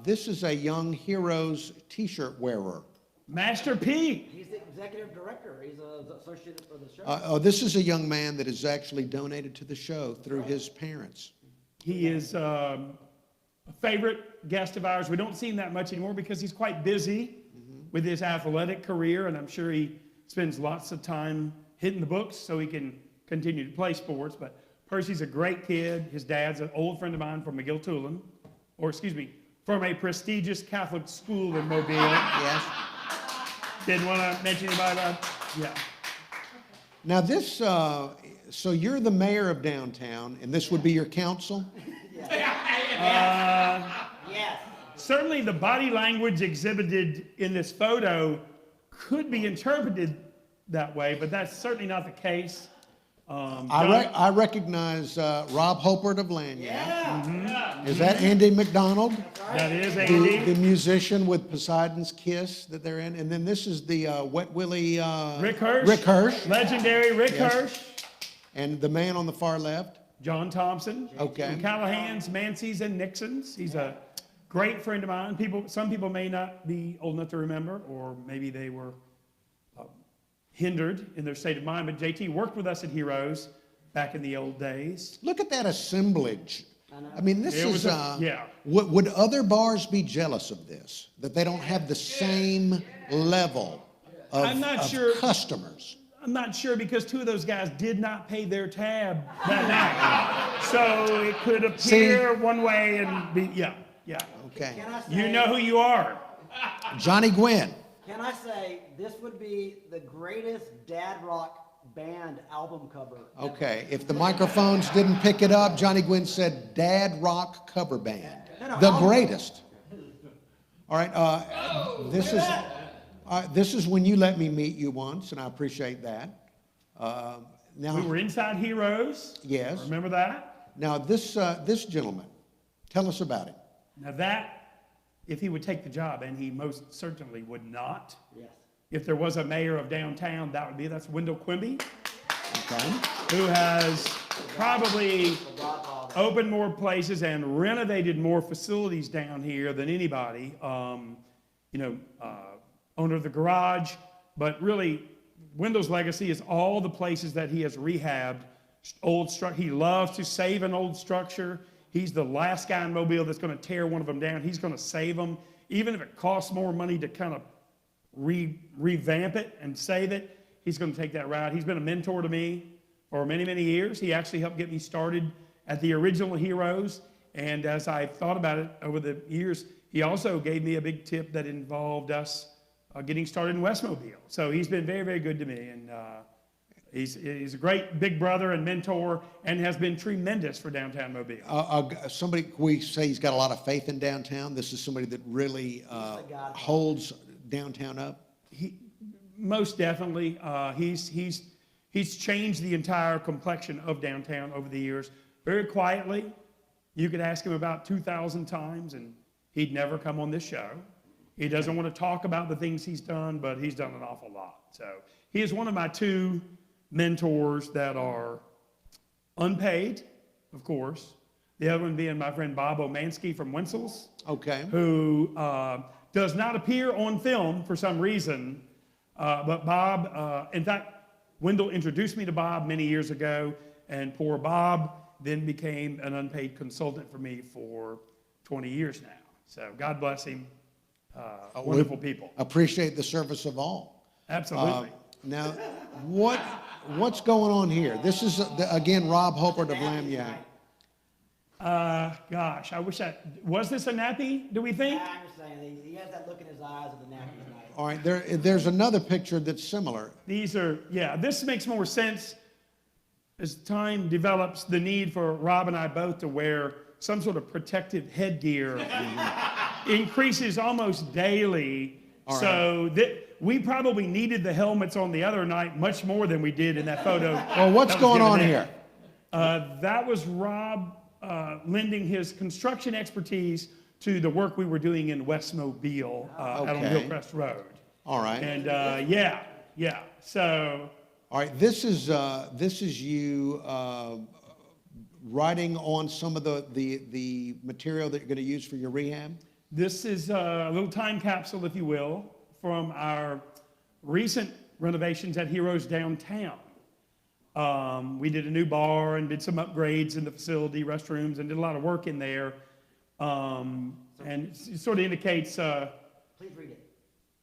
This is a Young Heroes T-shirt wearer. Master P. He's the executive director. He's an associate for the show. This is a young man that is actually donated to the show through his parents. He is a favorite guest of ours. We don't see him that much anymore because he's quite busy with his athletic career, and I'm sure he spends lots of time hitting the books so he can continue to play sports. But Percy's a great kid. His dad's an old friend of mine from McGill-Tulane, from a prestigious Catholic school in Mobile. Yes. Didn't want to mention anybody about, yeah. Now this, so you're the mayor of downtown, and this would be your council? Yes. Certainly the body language exhibited in this photo could be interpreted that way, but that's certainly not the case. I recognize Rob Hopert of Lanyard. Is that Andy McDonald? That is Andy. The musician with Poseidon's Kiss that they're in. And then this is the Wet Willie... Rick Hirsch. Rick Hirsch. Legendary Rick Yes. Hirsch. And the man on the far left. John Thompson. Okay. From Callahan's, Mancey's, and Nixon's. He's a great friend of mine. Some people may not be old enough to remember, or maybe they were hindered in their state of mind, but JT worked with us at Heroes back in the old days. Look at that assemblage. I mean, this It was is... yeah. Would other bars be jealous of this? That they don't have the same level I'm not sure. customers? I'm not sure because two of those guys did not pay their tab that night. So it could appear one way and be, yeah. Okay. Can I say, You know who you are. Johnny Gwynn. Can I say this would be the greatest dad rock band album cover ever. Okay, if the microphones didn't pick it up, Johnny Gwynn said Dad Rock Cover Band. The greatest. All right, this is when you let me meet you once, and I appreciate that. Now, We were inside Heroes. Yes. Remember that? Now, this gentleman, tell us about him. Now that, if he would take the job, and he most certainly would not, Yes. if there was a mayor of downtown, that's Wendell Quimby, Okay. who has probably The Godfather. opened more places and renovated more facilities down here than anybody. Owner of the garage, but really, Wendell's legacy is all the places that he has rehabbed old structure. He loves to save an old structure. He's the last guy in Mobile that's going to tear one of them down. He's going to save them, even if it costs more money to kind of revamp it and save it. He's going to take that route. He's been a mentor to me for many, many years. He actually helped get me started at the original Heroes. And as I thought about it over the years, he also gave me a big tip that involved us getting started in Westmobile. So he's been very, very good to me. And he's a great big brother and mentor and has been tremendous for downtown Mobile. Somebody, we say he's got a lot of faith in downtown. This is somebody that really holds downtown up. Most definitely. He's changed the entire complexion of downtown over the years. Very quietly. You could ask him about 2,000 times and he'd never come on this show. He doesn't want to talk about the things he's done, but he's done an awful lot. So he is one of my two mentors that are unpaid, of course. The other one being my friend Bob Omansky from Wenzel's. Okay. Who does not appear on film for some reason. But Bob, in fact, Wendell introduced me to Bob many years ago, and poor Bob then became an unpaid consultant for me for 20 years now. So God bless him. Wonderful people. Appreciate the service of all. Absolutely. Now, what's going on here? This is, again, Rob Hopert of Lanyard. Gosh, was this a nappy, do we think? I understand. He has that look in his eyes of the nappy's night. All right, there's another picture that's similar. This makes more sense as time develops, the need for Rob and I both to wear some sort of protective headgear increases almost daily. So we probably needed the helmets on the other night much more than we did in that photo. Well, what's going on here? That was Rob lending his construction expertise to the work we were doing in Westmobile out on Hillcrest Road. All right. And so. All right, this is you writing on some of the material that you're going to use for your rehab? This is a little time capsule, if you will, from our recent renovations at Heroes Downtown. We did a new bar and did some upgrades in the facility, restrooms, and did a lot of work in there. And it sort of indicates... Please read it.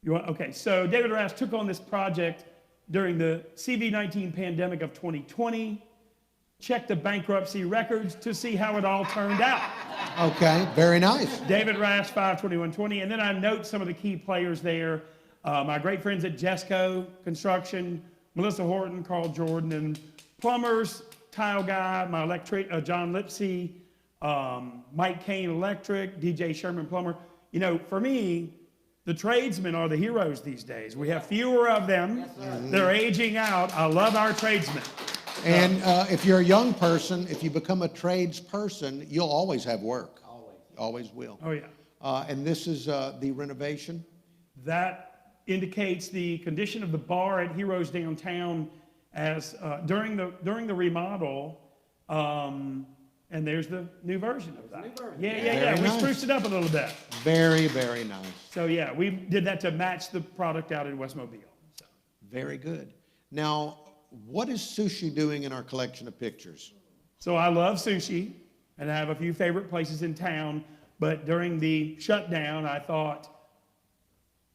Okay, so David Rasp took on this project during the CV-19 pandemic of 2020, checked the bankruptcy records to see how it all turned out. Okay, very nice. David Rasp, 5/21/20, and then I note some of the key players there. My great friends at Jesco Construction, Melissa Horton, Carl Jordan, and plumbers, tile guy, my John Lipsey, Mike Kane Electric, DJ Sherman Plumber. You know, for me, the tradesmen are the heroes these days. We have fewer of them. Yes, sir. They're aging out. I love our tradesmen. And if you're a young person, if you become a tradesperson, you'll always have work. Always. Always will. Oh, yeah. And this is the renovation? That indicates the condition of the bar at Heroes Downtown as during the remodel, and there's the new version of that. new version. Yeah. Very We nice. spruced it up a little bit. Very, very nice. So yeah, we did that to match the product out in West Mobile. So. Very good. Now, what is sushi doing in our collection of pictures? So I love sushi, and I have a few favorite places in town, but during the shutdown, I thought,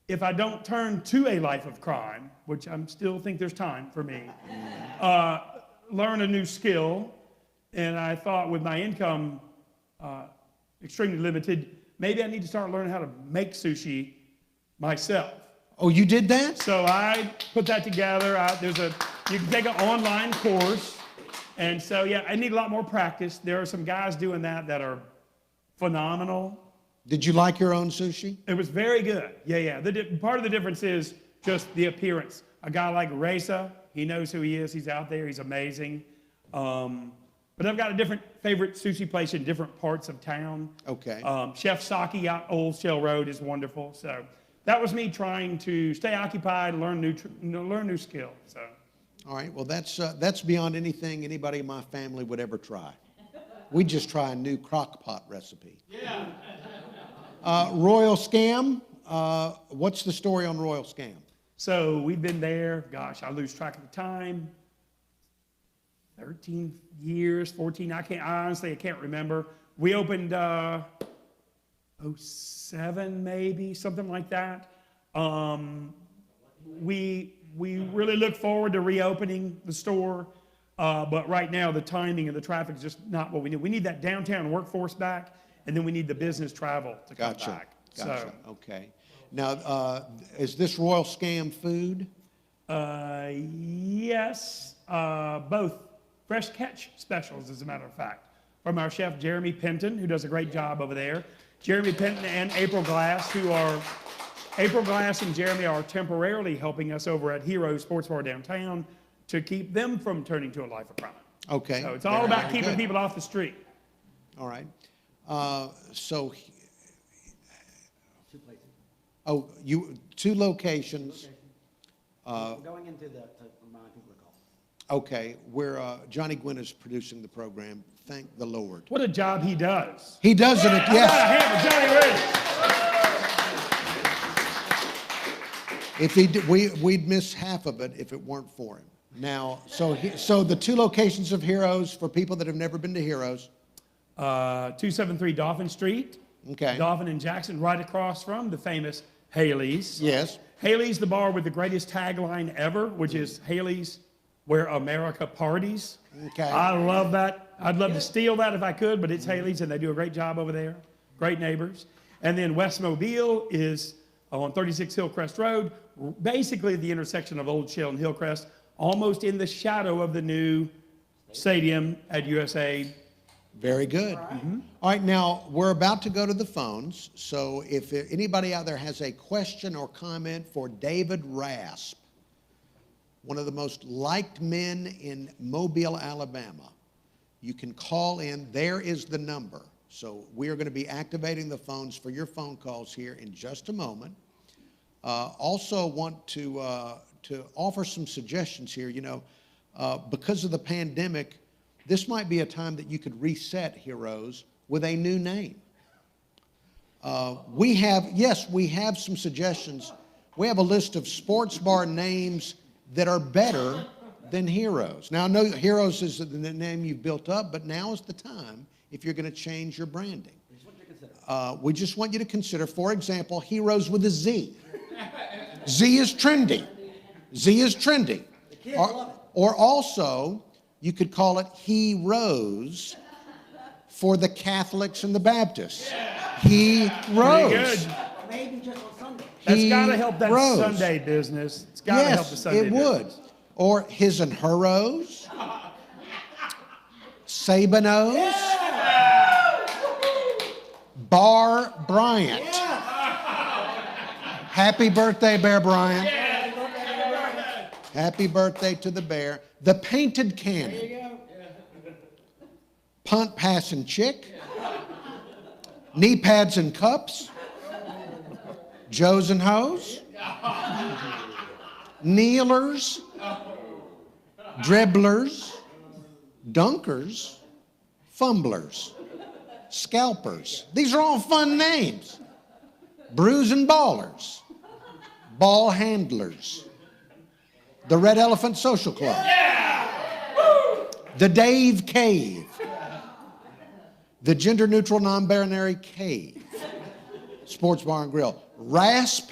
if I don't turn to a life of crime, which I still think there's time for me, learn a new skill, and I thought with my income extremely limited, maybe I need to start learning how to make sushi myself. Oh, you did that? So I put that together. You can take an online course. And so, yeah, I need a lot more practice. There are some guys doing that are phenomenal. Did you like your own sushi? It was very good. Yeah. Part of the difference is just the appearance. A guy like Reza, he knows who he is. He's out there. He's amazing. But I've got a different favorite sushi place in different parts of town. Okay. Chef Saki out Old Shell Road is wonderful. So that was me trying to stay occupied, learn new skills. So. All right. Well, that's beyond anything anybody in my family would ever try. We just try a new crock pot recipe. Yeah. Royal Scam. What's the story on Royal Scam? So we've been there, gosh, I lose track of the time. 13 years, 14, I honestly can't remember. We opened 07 maybe, something like that. We really look forward to reopening the store, but right now the timing and the traffic is just not what we need. We need that downtown workforce back, and then we need the business travel to come back. Gotcha. Okay. Now, is this Royal Scam food? Yes, both fresh catch specials, as a matter of fact, from our chef Jeremy Penton, who does a great job over there. Jeremy Penton and April Glass, April Glass and Jeremy are temporarily helping us over at Heroes Sports Bar downtown to keep them from turning to a life of crime. Okay. So it's all about Very keeping good. people off the street. All right. Two places. Two locations. We're going into to remind people to call. Okay, where Johnny Gwynn is producing the program. Thank the Lord. What a job he does. He does it. Yes. Johnny Ridge. If he did, we'd miss half of it if it weren't for him. Now, so the two locations of Heroes for people that have never been to Heroes. 273 Dauphin Street. Okay. Dauphin and Jackson, right across from the famous Haley's. Yes. Haley's, the bar with the greatest tagline ever, which is Haley's, where America parties. Okay. I love that. I'd love to steal that if I could, but it's Haley's, and they do a great job over there. Great neighbors. And then West Mobile is on 36 Hillcrest Road, basically the intersection of Old Shell and Hillcrest, almost in the shadow of the new stadium at USA. Very good. All right, now we're about to go to the phones. So if anybody out there has a question or comment for David Rasp, one of the most liked men in Mobile, Alabama, you can call in. There is the number. So we are going to be activating the phones for your phone calls here in just a moment. Also want to offer some suggestions here. You know, because of the pandemic, this might be a time that you could reset Heroes with a new name. We have some suggestions. We have a list of sports bar names that are better than Heroes. Now, I know Heroes is the name you've built up, but now is the time if you're going to change your branding. We just want you to consider, for example, Heroes with a Z. Z is trendy. Z is trendy. The kids love it. Or also, you could call it He Rose for the Catholics and the Baptists. He rose. Pretty good. Maybe just on Sunday. That's got to help that rose. Sunday business. It's got to help the Sunday it business. would. Or His and Her Rose. Sabanos. Bar Bryant. Happy birthday, Bear Bryant. Happy birthday to the bear. The painted There cannon. you go. Punt, pass, and chick. Knee pads and cups. Joes and hoes. Kneelers. Dribblers. Dunkers. Fumblers. Scalpers. These are all fun names. Brews and ballers. Ball handlers. The Red Elephant Social Club. The Dave Cave. The Gender Neutral Non-Binary Cave. Sports Bar and Grill. Rasp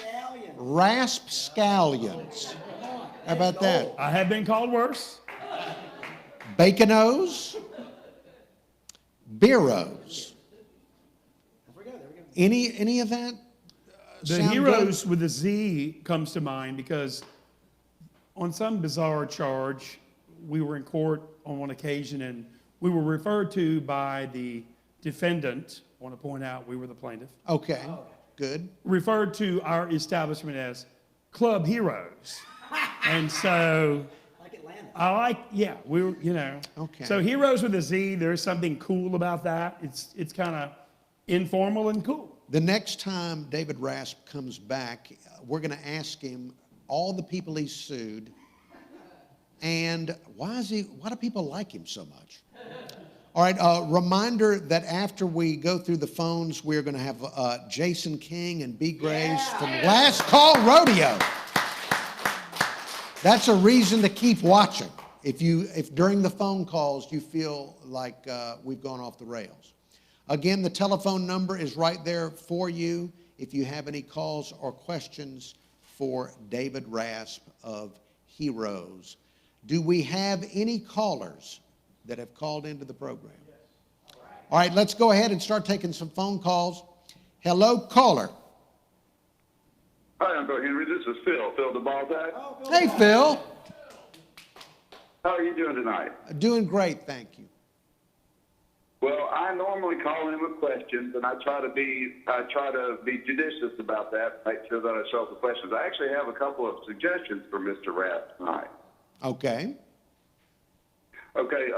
Scallions. How about that? I have been called worse. Baconos. Beeros. There we go. Any of that? The sound heroes with a Z comes to mind because on some bizarre charge, we were in court on one occasion and we were referred to by the defendant. I want to point out we were the plaintiff. Good? Okay, good. Referred to our establishment as Club Heroes. And so Like Atlanta. I like, yeah, we were, you know. Okay. So heroes with a Z, there's something cool about that. It's kind of informal and cool. The next time David Rasp comes back, we're going to ask him all the people he's sued and why do people like him so much? All right, reminder that after we go through the phones, we're going to have Jason King and B. Graves from Last Call Rodeo. That's a reason to keep watching if during the phone calls you feel like we've gone off the rails. Again, the telephone number is right there for you if you have any calls or questions for David Rasp of Heroes. Do we have any callers that have called into the program? All right, let's go ahead and start taking some phone calls. Hello, caller. Hi, Uncle Henry. This is Phil. Phil the Ball Tag. Hey, Phil. How are you doing tonight? Doing great, thank you. Well, I normally call in with questions, and I try to be judicious about that, make sure that I show up with questions. I actually have a couple of suggestions for Mr. Rasp tonight. Okay. Okay,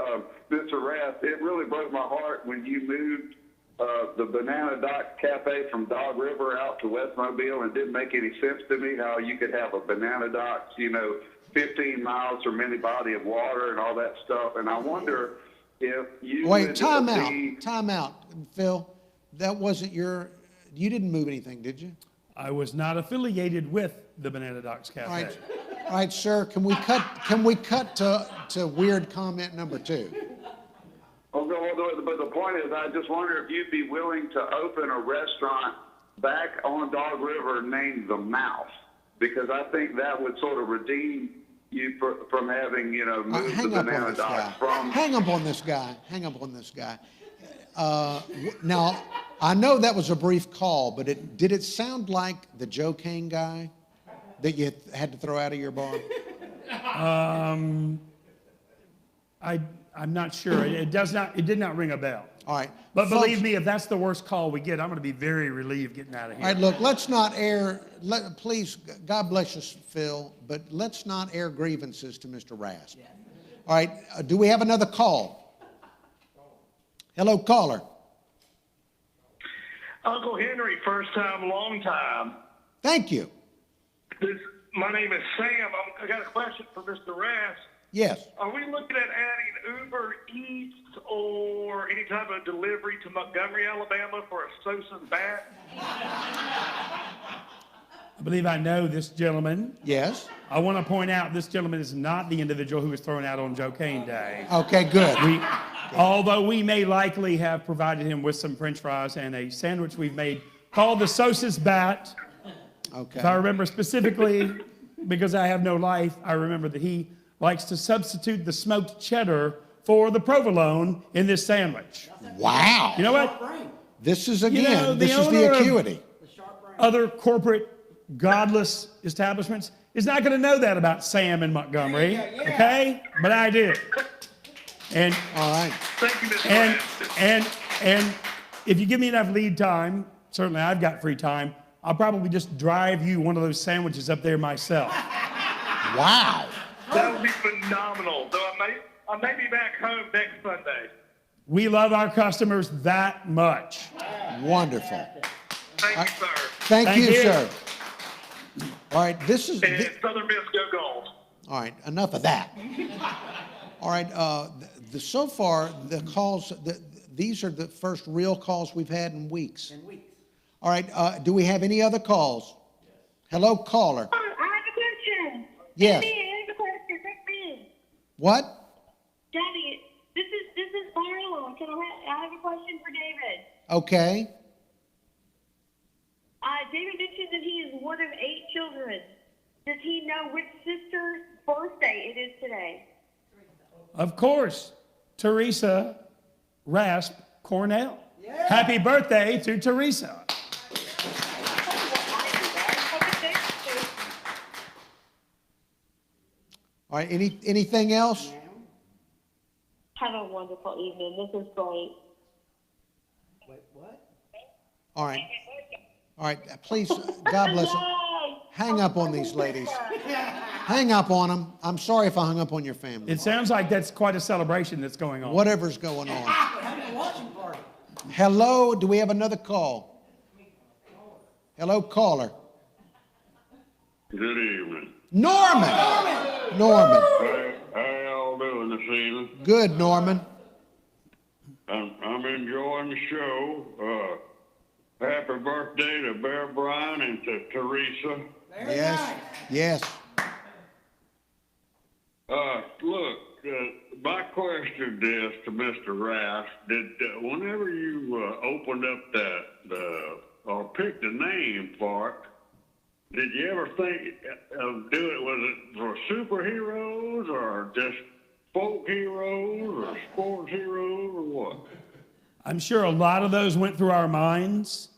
Mr. Rasp, it really broke my heart when you moved the Banana Dock Cafe from Dog River out to West Mobile. It didn't make any sense to me how you could have a Banana Dock, 15 miles from any body of water and all that stuff. And I wonder if you Wait, time out, Phil. That wasn't you didn't move anything, did you? I was not affiliated with the Banana Docks Cafe. All right, sir, can we cut to weird comment number 2? But the point is, I just wonder if you'd be willing to open a restaurant back on Dog River named The Mouse, because I think that would sort of redeem you from having, moved the Banana Dock from... Hang up on this guy. Now, I know that was a brief call, but did it sound like the Joe Kane guy that you had to throw out of your bar? I'm not sure. It did not ring a bell. All right. But folks, believe me, if that's the worst call we get, I'm going to be very relieved getting out of here. All right, look, let's not please, God bless you, Phil, but let's not air grievances to Mr. Rasp. All right, do we have another call? Hello, caller. Uncle Henry, first time, long time. Thank you. My name is Sam. I got a question for Mr. Rasp. Yes. Are we looking at adding Uber Eats or any type of delivery to Montgomery, Alabama for a Sosa's bat? I believe I know this gentleman. Yes. I want to point out this gentleman is not the individual who was thrown out on Joe Kane Day. Okay, good. Although we may likely have provided him with some French fries and a sandwich we've made called the Sosa's Bat. Okay. If I remember specifically, because I have no life, I remember that he likes to substitute the smoked cheddar for the provolone in this sandwich. Wow. You know what? This is, know, this is owner the of- acuity. Other corporate godless establishments is not going to know that about Sam in Montgomery, okay? But I do. And All right. Thank you, Mr. Rasp. and if you give me enough lead time, certainly I've got free time, I'll probably just drive you one of those sandwiches up there myself. Wow. That would be phenomenal. So I may be back home next Sunday. We love our customers that much. Wonderful. Thank you, sir. Thank you, you. sir. All right, this is. And Southern Miss go Gold. All right, enough of that. All right, so far, the calls, these are the first real calls we've had in weeks. All right, do we have any other calls? Hello, caller. I have a question. Yes. Daddy, I have a question. Take me. What? Daddy, this is Marla. I have a question for David. Okay. David mentioned that he is one of 8 children. Does he know which sister's birthday it is today? Of course, Teresa Rasp Cornell. Happy birthday to Teresa. All right, anything else? Have a wonderful evening. This is great. Wait, what? All right. All right, please, God bless them. Hang up on these ladies. Hang up on them. I'm sorry if I hung up on your family. It sounds like that's quite a celebration that's going on. Whatever's going on. We're having a watching party. Hello, do we have another call? Hello, caller. Good evening. Norman. How y'all doing this evening? Good, Norman. I'm enjoying the show. Happy birthday to Bear Bryant and to Teresa. Yes. Look, my question is to Mr. Rasp. Did whenever you opened up or picked a name for it, did you ever think of doing it? Was it for superheroes or just folk heroes or sports heroes or what? I'm sure a lot of those went through our minds.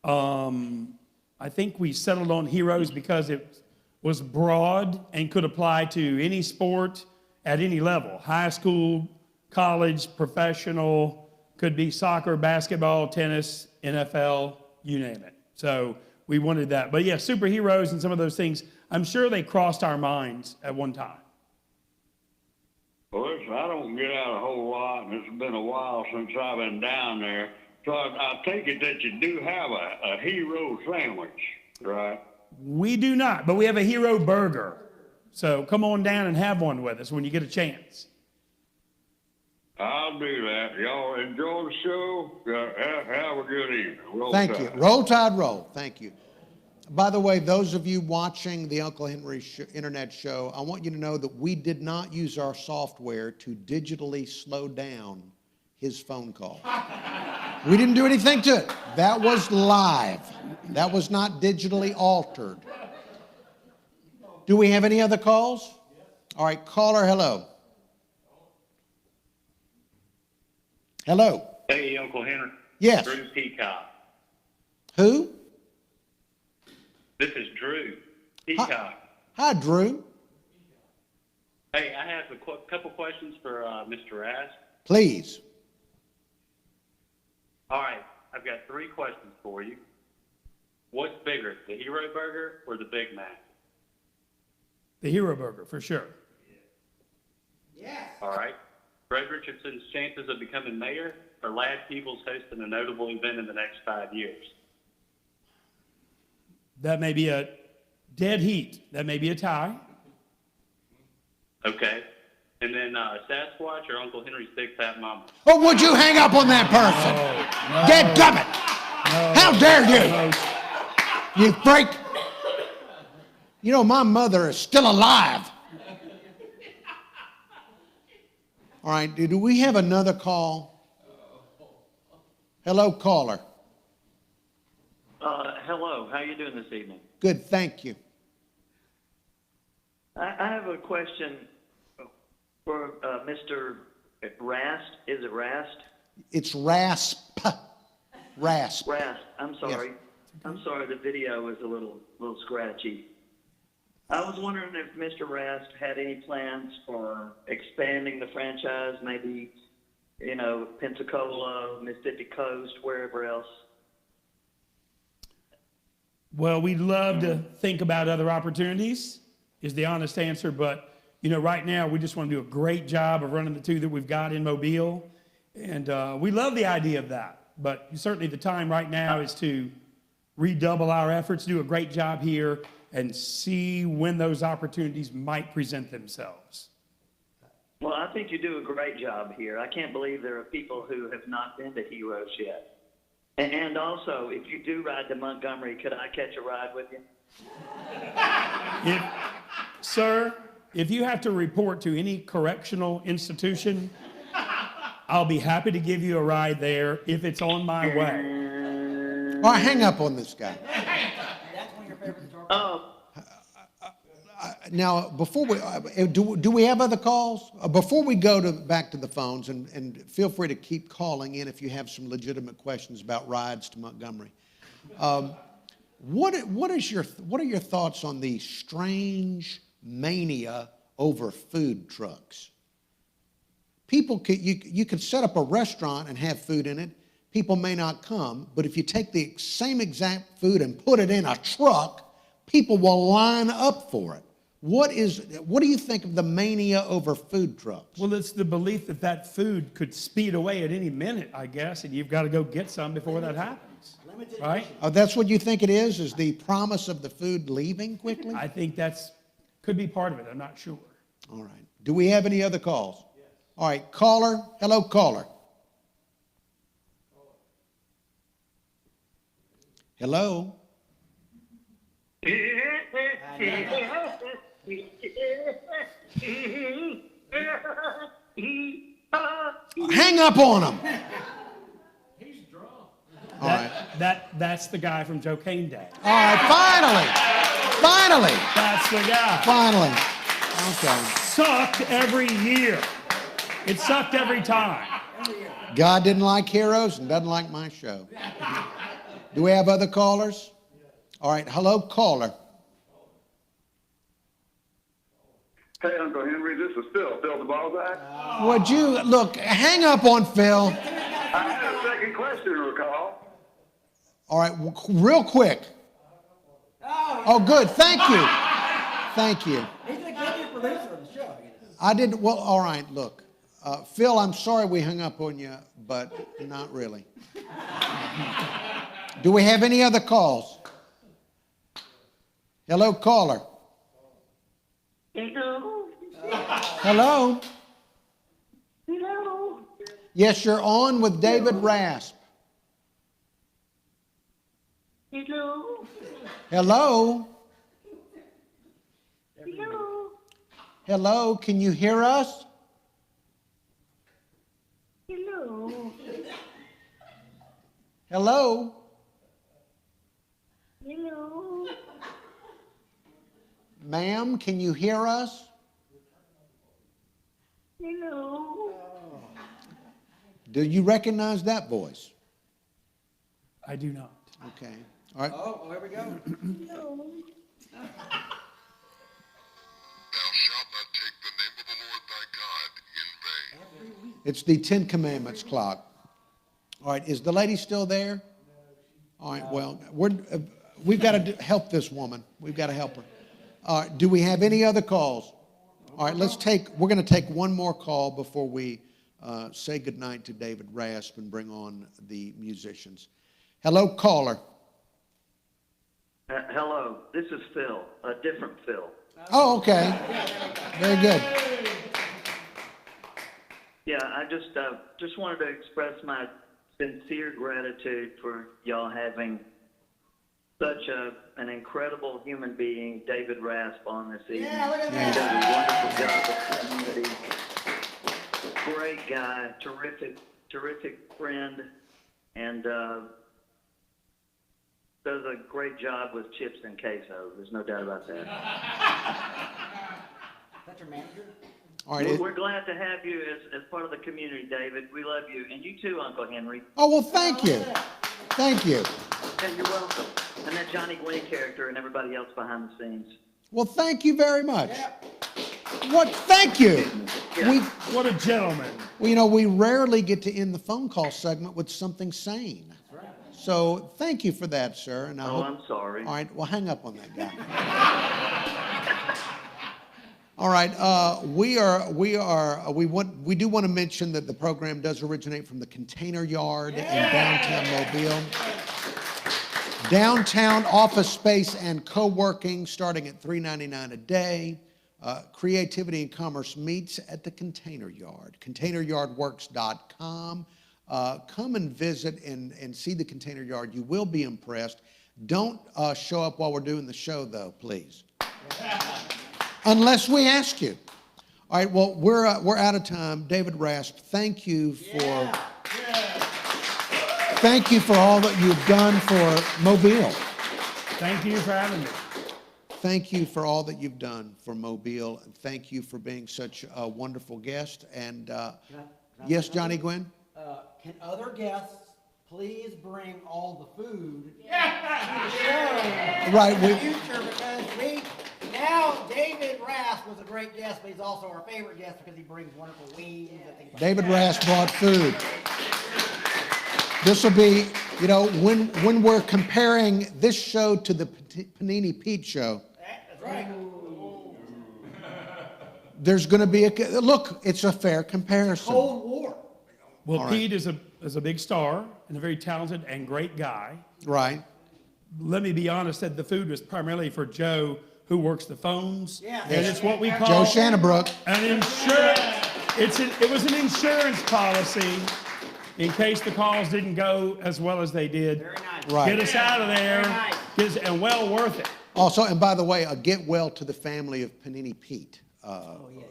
I think we settled on heroes because it was broad and could apply to any sport at any level. High school, college, professional, could be soccer, basketball, tennis, NFL, you name it. So we wanted that. But yeah, superheroes and some of those things, I'm sure they crossed our minds at one time. Well, listen, I don't get out a whole lot, and it's been a while since I've been down there. So I take it that you do have a hero sandwich, right? We do not, but we have a hero burger. So come on down and have one with us when you get a chance. I'll do that. Y'all enjoy the show. Have a good evening. Roll Thank you. Tide. Roll Tide, roll. Thank you. By the way, those of you watching the Uncle Henry internet show, I want you to know that we did not use our software to digitally slow down his phone call. We didn't do anything to it. That was live. That was not digitally altered. Do we have any other calls? All right, caller, hello. Hello. Hey, Uncle Henry. Yes. Drew Peacock. Who? This is Drew Peacock. Hi, Drew. Hey, I have a couple questions for Mr. Rasp. Please. All right, I've got 3 questions for you. What's bigger, the Hero Burger or the Big Mac? The hero burger, for sure. Yes. All right. Fred Richardson's chances of becoming mayor or Ladd Peebles hosting a notable event in the next 5 years? That may be a dead heat. That may be a tie. Okay. And then Sasquatch or Uncle Henry's Big Fat Mama? Oh, would you hang up on that person? Dead gummit! How dare you? You freak! You know, my mother is still alive. All right, do we have another call? Hello, caller. Hello, how you doing this evening? Good, thank you. I have a question for Mr. Rast. Is it Rast? It's Rasp. Rasp. Rast. I'm sorry. Yes. I'm sorry. The video was a little scratchy. I was wondering if Mr. Rast had any plans for expanding the franchise, maybe, Pensacola, Mississippi Coast, wherever else. Well, we'd love to think about other opportunities, is the honest answer, but you know, right now, we just want to do a great job of running the two that we've got in Mobile. And we love the idea of that. But certainly the time right now is to redouble our efforts, do a great job here, and see when those opportunities might present themselves. Well, I think you do a great job here. I can't believe there are people who have not been to Heroes yet. And also, if you do ride to Montgomery, could I catch a ride with you? Sir, if you have to report to any correctional institution, I'll be happy to give you a ride there if it's on my way. All right, hang up on this guy. That's one of your favorites. Oh, Now, before we, do we have other calls? Before we go back to the phones, and feel free to keep calling in if you have some legitimate questions about rides to Montgomery. What are your thoughts on the strange mania over food trucks? People you could set up a restaurant and have food in it. People may not come, but if you take the same exact food and put it in a truck, people will line up for it. What do you think of the mania over food trucks? Well, it's the belief that that food could speed away at any minute, I guess, and you've got to go get some before that happens, right? Oh, that's what you think it is the promise of the food leaving quickly? I think could be part of it. I'm not sure. All right. Do we have any other calls? Yes. All right. Caller. Hello, caller. Hello. Hang up on him. He's drunk. All right. That's the guy from Joe Kane Day. All right. Finally. That's the guy. Finally. Okay. Sucked every year. It sucked every time. God didn't like heroes and doesn't like my show. Do we have other callers? All right. Hello, caller. Hey, Uncle Henry, this is Phil the Balzac. Would you, look, hang up on Phil. I had a second question to recall. All right, real quick. Oh, good. Thank you. Thank you. He's the executive producer of the show. I didn't, well, all right, look. Phil, I'm sorry we hung up on you, but not really. Do we have any other calls? Hello, caller. hello. Hello? Hello. Yes, you're on with David Rasp. Hello. Hello? Hello. Hello, can you hear us? Hello. Hello? Hello. Ma'am, can you hear us? Hello. Do you recognize that voice? I do not. Okay. All right. Oh, here we go. Hello. Thou shalt not take the name of the Lord thy God in vain. It's the Ten Commandments clock. All right. Is the lady still there? All right. Well, we've got to help this woman. We've got to help her. All right. Do we have any other calls? All right. We're going to take one more call before we say goodnight to David Rasp and bring on the musicians. Hello, caller. Hello. This is Phil. A different Phil. Oh, okay. Very good. Yeah, I just wanted to express my sincere gratitude for y'all having such an incredible human being, David Rasp, on this evening. Yeah, look at He that. does a wonderful job of community. Great guy, terrific friend, and does a great job with chips and queso. There's no doubt about that. Is that your manager? All right. We're glad to have you as part of the community, David. We love you. And you too, Uncle Henry. Oh, well, thank you. Thank you. And you're welcome. And that Johnny Gwynn character and everybody else behind the scenes. Well, thank you very much. What? Thank you. Yeah. What a gentleman. Well, we rarely get to end the phone call segment with something sane. So thank you for that, sir. And I'm sorry. All right, well, hang up on that guy. All right, we do want to mention that the program does originate from the Container Yard in downtown Mobile. Downtown office space and co-working starting at $3.99 a day. Creativity and commerce meets at the Container Yard. ContainerYardWorks.com. Come and visit and see the Container Yard. You will be impressed. Don't show up while we're doing the show, though, please. Unless we ask you. All right, well, we're out of time. David Rasp, thank you for thank you for all that you've done for Mobile. Thank you for having me. Thank you for all that you've done for Mobile, and thank you for being such a wonderful guest. And yes, Johnny Gwynn? Can other guests please bring all the food to the show Right, in the future, because now David Rasp was a great guest, but he's also our favorite guest because he brings wonderful wings and things like David Rasp brought food. This will be, when we're comparing this show to the Panini Pete show, That's right. there's going to be look, it's a fair comparison. Cold War. Well, All Pete is a big star and a very talented and great guy. Right. Let me be honest, that the food was primarily for Joe, who works the phones. Yeah. And it's what we call Joe Shannabrook. an insurance. It was an insurance policy in case the calls didn't go as well as they did. Very nice. Right. Get us out of there. Very nice. And well worth it. Also, and by the way, a get well to the family of Panini Pete.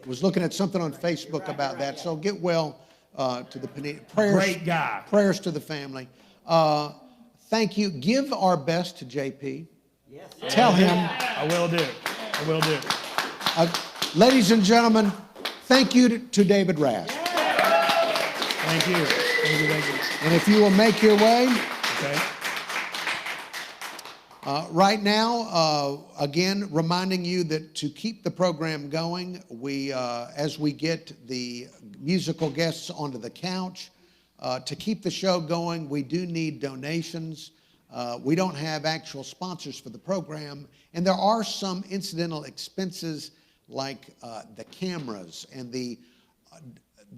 Was looking at something on Facebook about that. So get well to the Panini. Prayers, Great guy. Prayers to the family. Thank you. Give our best to JP. Yes. Tell him. I will do it. I will do it. Ladies and gentlemen, thank you to David Rasp. Thank you. Thank you. Thank you. And if you will make your way. Okay. Right now, again, reminding you that to keep the program going, as we get the musical guests onto the couch, to keep the show going, we do need donations. We don't have actual sponsors for the program, and there are some incidental expenses like the cameras and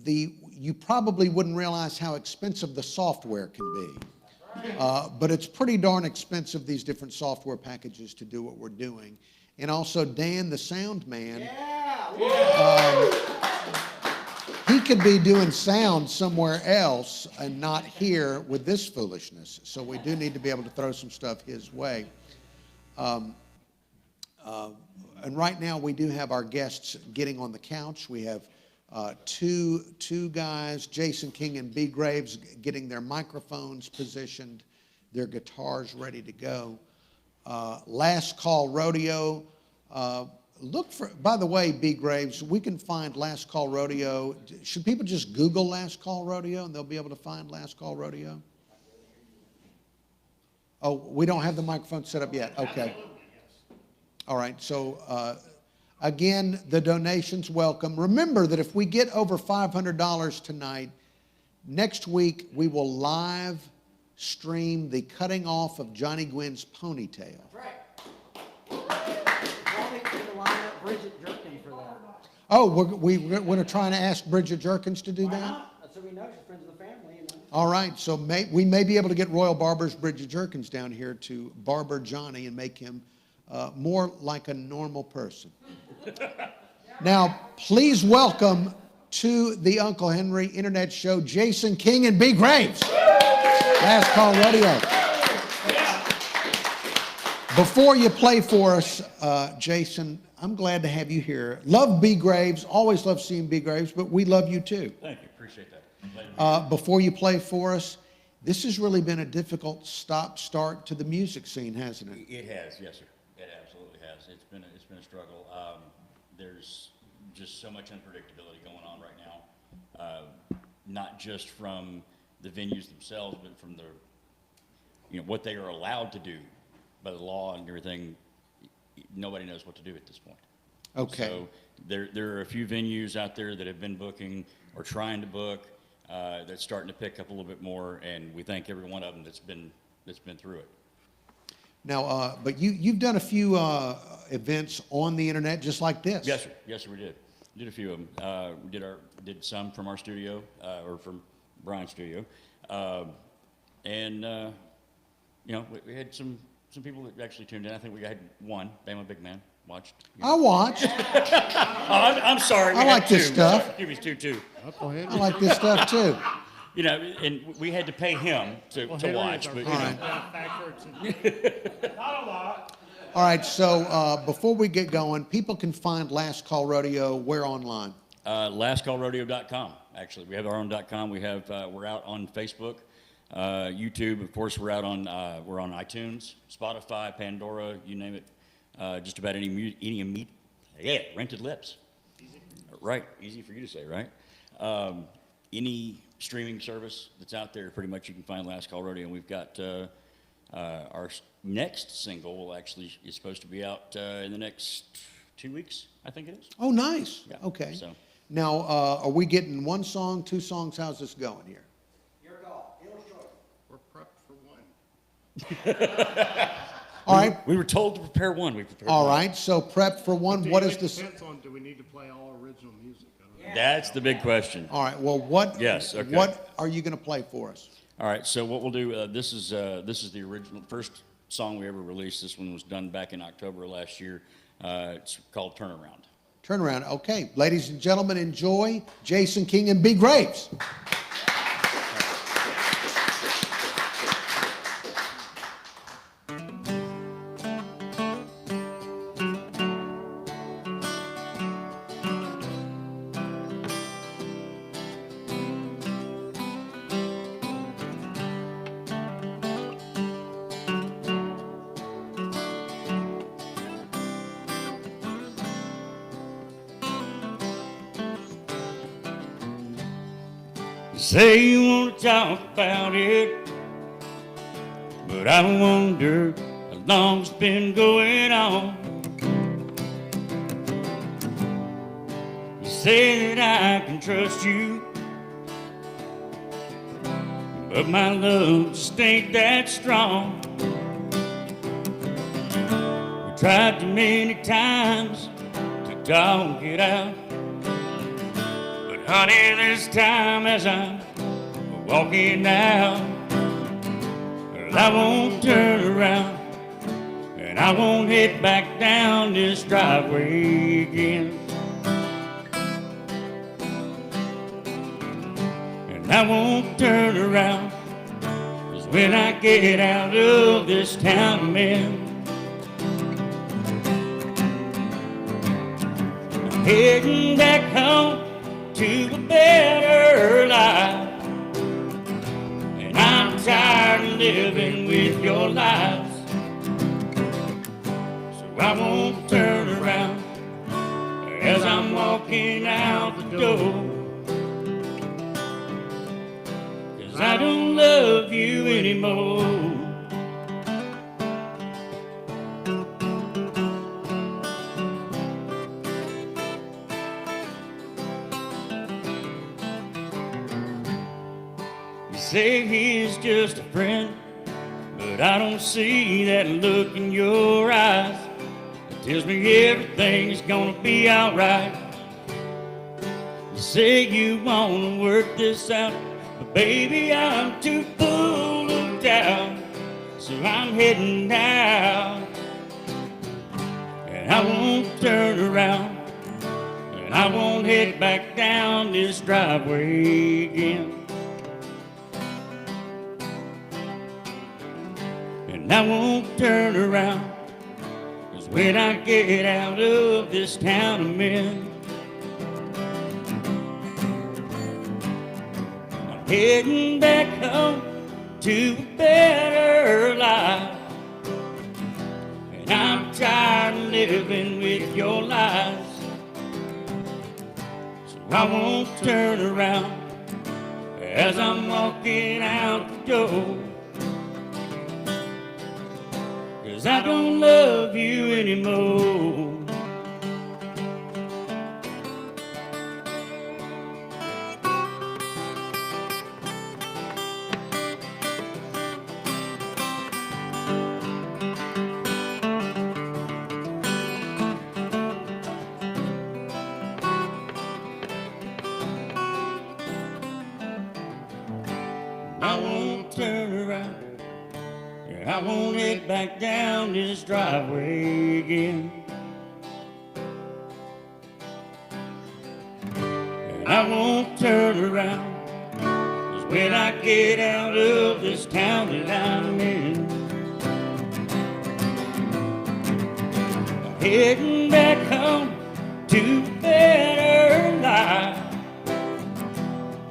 you probably wouldn't realize how expensive the software can be. But it's pretty darn expensive, these different software packages, to do what we're doing. And also Dan, the sound man, he could be doing sound somewhere else and not here with this foolishness. So we do need to be able to throw some stuff his way. And right now we do have our guests getting on the couch. We have two guys, Jason King and B. Graves, getting their microphones positioned, their guitars ready to go. Last Call Rodeo. Look for, by the way, B. Graves, we can find Last Call Rodeo. Should people just Google Last Call Rodeo and they'll be able to find Last Call Rodeo? Oh, we don't have the microphone set up yet. Okay. All right. So, again, the donations welcome. Remember that if we get over $500 tonight, next week we will live stream the cutting off of Johnny Gwynn's ponytail. Probably going to line up Bridget Jerkins for that. Oh, we're trying to ask Bridget Jerkins to do Why that? not? So we know she's friends with the family. All right, so we may be able to get Royal Barbers Bridget Jerkins down here to barber Johnny and make him more like a normal person. Now, please welcome to the Uncle Henry Internet Show, Jason King and B. Graves. Last Call Rodeo. Before you play for us, Jason, I'm glad to have you here. Love B. Graves, always love seeing B. Graves, but we love you too. Thank you, appreciate that. Before you play for us, this has really been a difficult stop-start to the music scene, hasn't it? It has, yes, sir. It absolutely has. It's been a struggle. There's just so much unpredictability going on right now, not just from the venues themselves, but from what they are allowed to do by the law and everything. Nobody knows what to do at this point. Okay. So there are a few venues out there that have been booking or trying to book. That's starting to pick up a little bit more, and we thank every one of them that's been through it. Now, but you've done a few events on the internet just like this. Yes, sir. Yes, sir, we did. Did a few of them. We did some from our studio, or from Brian's studio. And you know, we had some people that actually tuned in. I think we had one, Bama Big Man, watched. I watched. Oh, I'm sorry. I like this stuff. Give me two. I like this stuff too. You know, and we had to pay him to watch. But, you know. Not a lot. All right, so before we get going, people can find Last Call Rodeo where online? LastCallRodeo.com. Actually, we have our own .com. We have we're out on Facebook, YouTube. Of course, we're on iTunes, Spotify, Pandora, you name it. Just about any rented lips. Easy. Right, easy for you to say, right? Any streaming service that's out there, pretty much you can find Last Call Rodeo. And we've got our next single is supposed to be out in the next 2 weeks, I think it is. Oh, nice. Yeah, Okay. so. Now, are we getting one song, two songs? How's this going here? Your call. Your choice. We're prepped for one. All right. We were told to prepare one. We prepared All one. right. So prep for one. What is this? Depends on, do we need to play all original music? I don't know. That's the big question. All right. Well, what? Yes, okay. What are you going to play for us? All right, so what we'll do, this is the original, first song we ever released. This one was done back in October last year. It's called Turnaround. Turnaround. Okay. Ladies and gentlemen, enjoy Jason King and B. Graves. Say you want to talk about it, but I wonder how long it's been going on. You say that I can trust you, but my love just ain't that strong. We tried too many times to talk it out. Honey, this time as I'm walking out, I won't turn around and I won't head back down this driveway again. And I won't turn around, 'cause when I get out of this town I'm in, I'm heading back home to a better life. And I'm tired of living with your lies, so I won't turn around as I'm walking out the door, 'cause I don't love you anymore. Say he's just a friend, but I don't see that look in your eyes. It tells me everything's gonna be alright. You say you wanna work this out, but baby, I'm too full of doubt, so I'm heading out. And I won't turn around, and I won't head back down this driveway again. And I won't turn around, 'cause when I get out of this town I'm in, I'm heading back home to a better life. And I'm tired of living with your lies, so I won't turn around as I'm walking out the door, 'cause I don't love you anymore. I won't turn around. I won't head back down this driveway again. And I won't turn around, 'cause when I get out of this town that I'm in, I'm heading back home to a better life.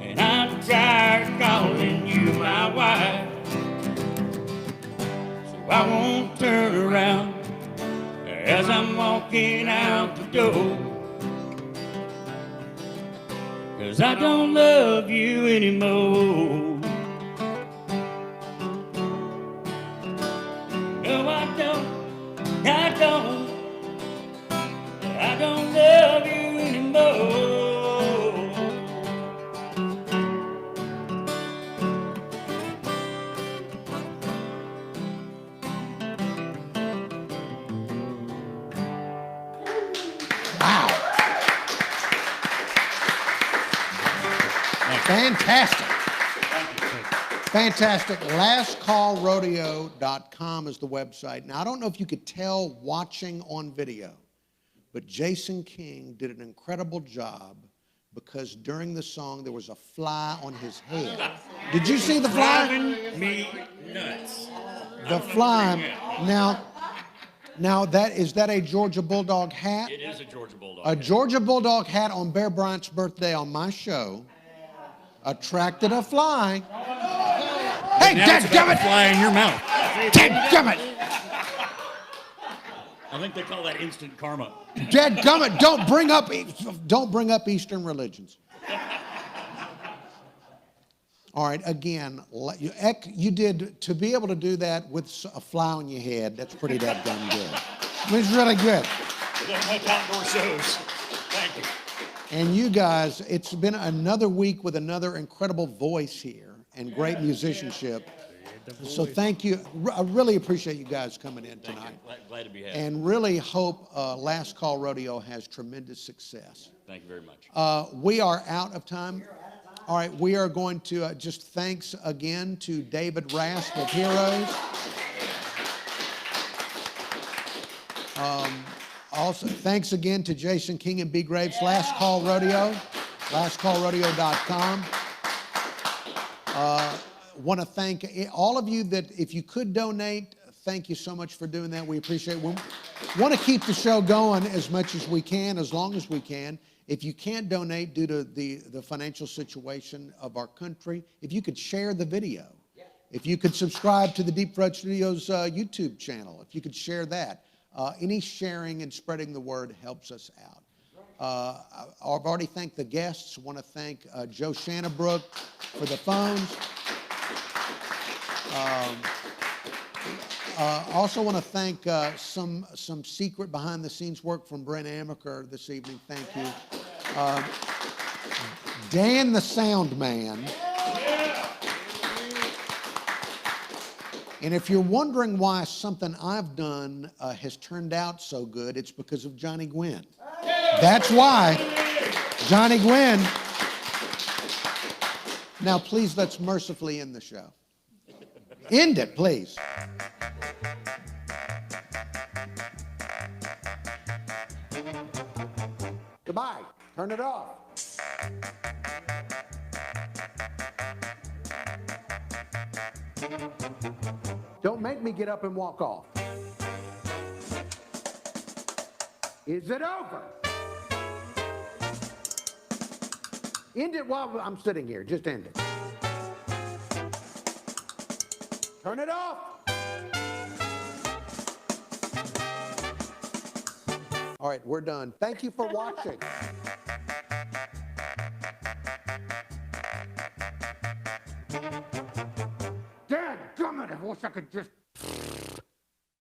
And I'm tired of calling you my wife. I won't turn around as I'm walking out the door, 'cause I don't love you anymore. No, I don't love you anymore. Fantastic. Fantastic. LastCallRodeo.com is the website. Now, I don't know if you could tell watching on video, but Jason King did an incredible job because during the song there was a fly on his head. Did you see the fly? Driving me nuts. The fly. Now is that a Georgia Bulldog hat? It is a Georgia Bulldog. A Georgia Bulldog hat on Bear Bryant's birthday on my show attracted a fly. Hey, dadgummit! Fly in your mouth. Dadgummit! I think they call that instant karma. Dadgummit! Don't bring up Eastern religions. All right, again, you did, to be able to do that with a fly on your head, that's pretty dadgum good. I mean, it's really good. We don't make outdoor shows. Thank you. And you guys, it's been another week with another incredible voice here and great musicianship. So thank you. I really appreciate you guys coming in tonight. Glad to be here. And really hope Last Call Rodeo has tremendous success. Thank you very much. We are out of time. All right, we are going to just thanks again to David Rasp of Heroes. Also, thanks again to Jason King and B. Graves. Last Call Rodeo, lastcallrodeo.com. Want to thank all of you that, if you could donate, thank you so much for doing that. We appreciate it. We want to keep the show going as much as we can, as long as we can. If you can't donate due to the financial situation of our country, if you could share the video, if you could subscribe to the Deep Throat Studios YouTube channel, if you could share that. Any sharing and spreading the word helps us out. I've already thanked the guests. I want to thank Joe Shannabrook for the phones. Also want to thank some secret behind-the-scenes work from Brent Amaker this evening. Thank you. Dan the Sound Man. And if you're wondering why something I've done has turned out so good, it's because of Johnny Gwynn. That's why. Johnny Gwynn. Now, please, let's mercifully end the show. End it, please. Goodbye. Turn it off. Don't make me get up and walk off. Is it over? End it while I'm sitting here. Just end it. Turn it off. All right, we're done. Thank you for watching. Dadgummit, I wish I could just...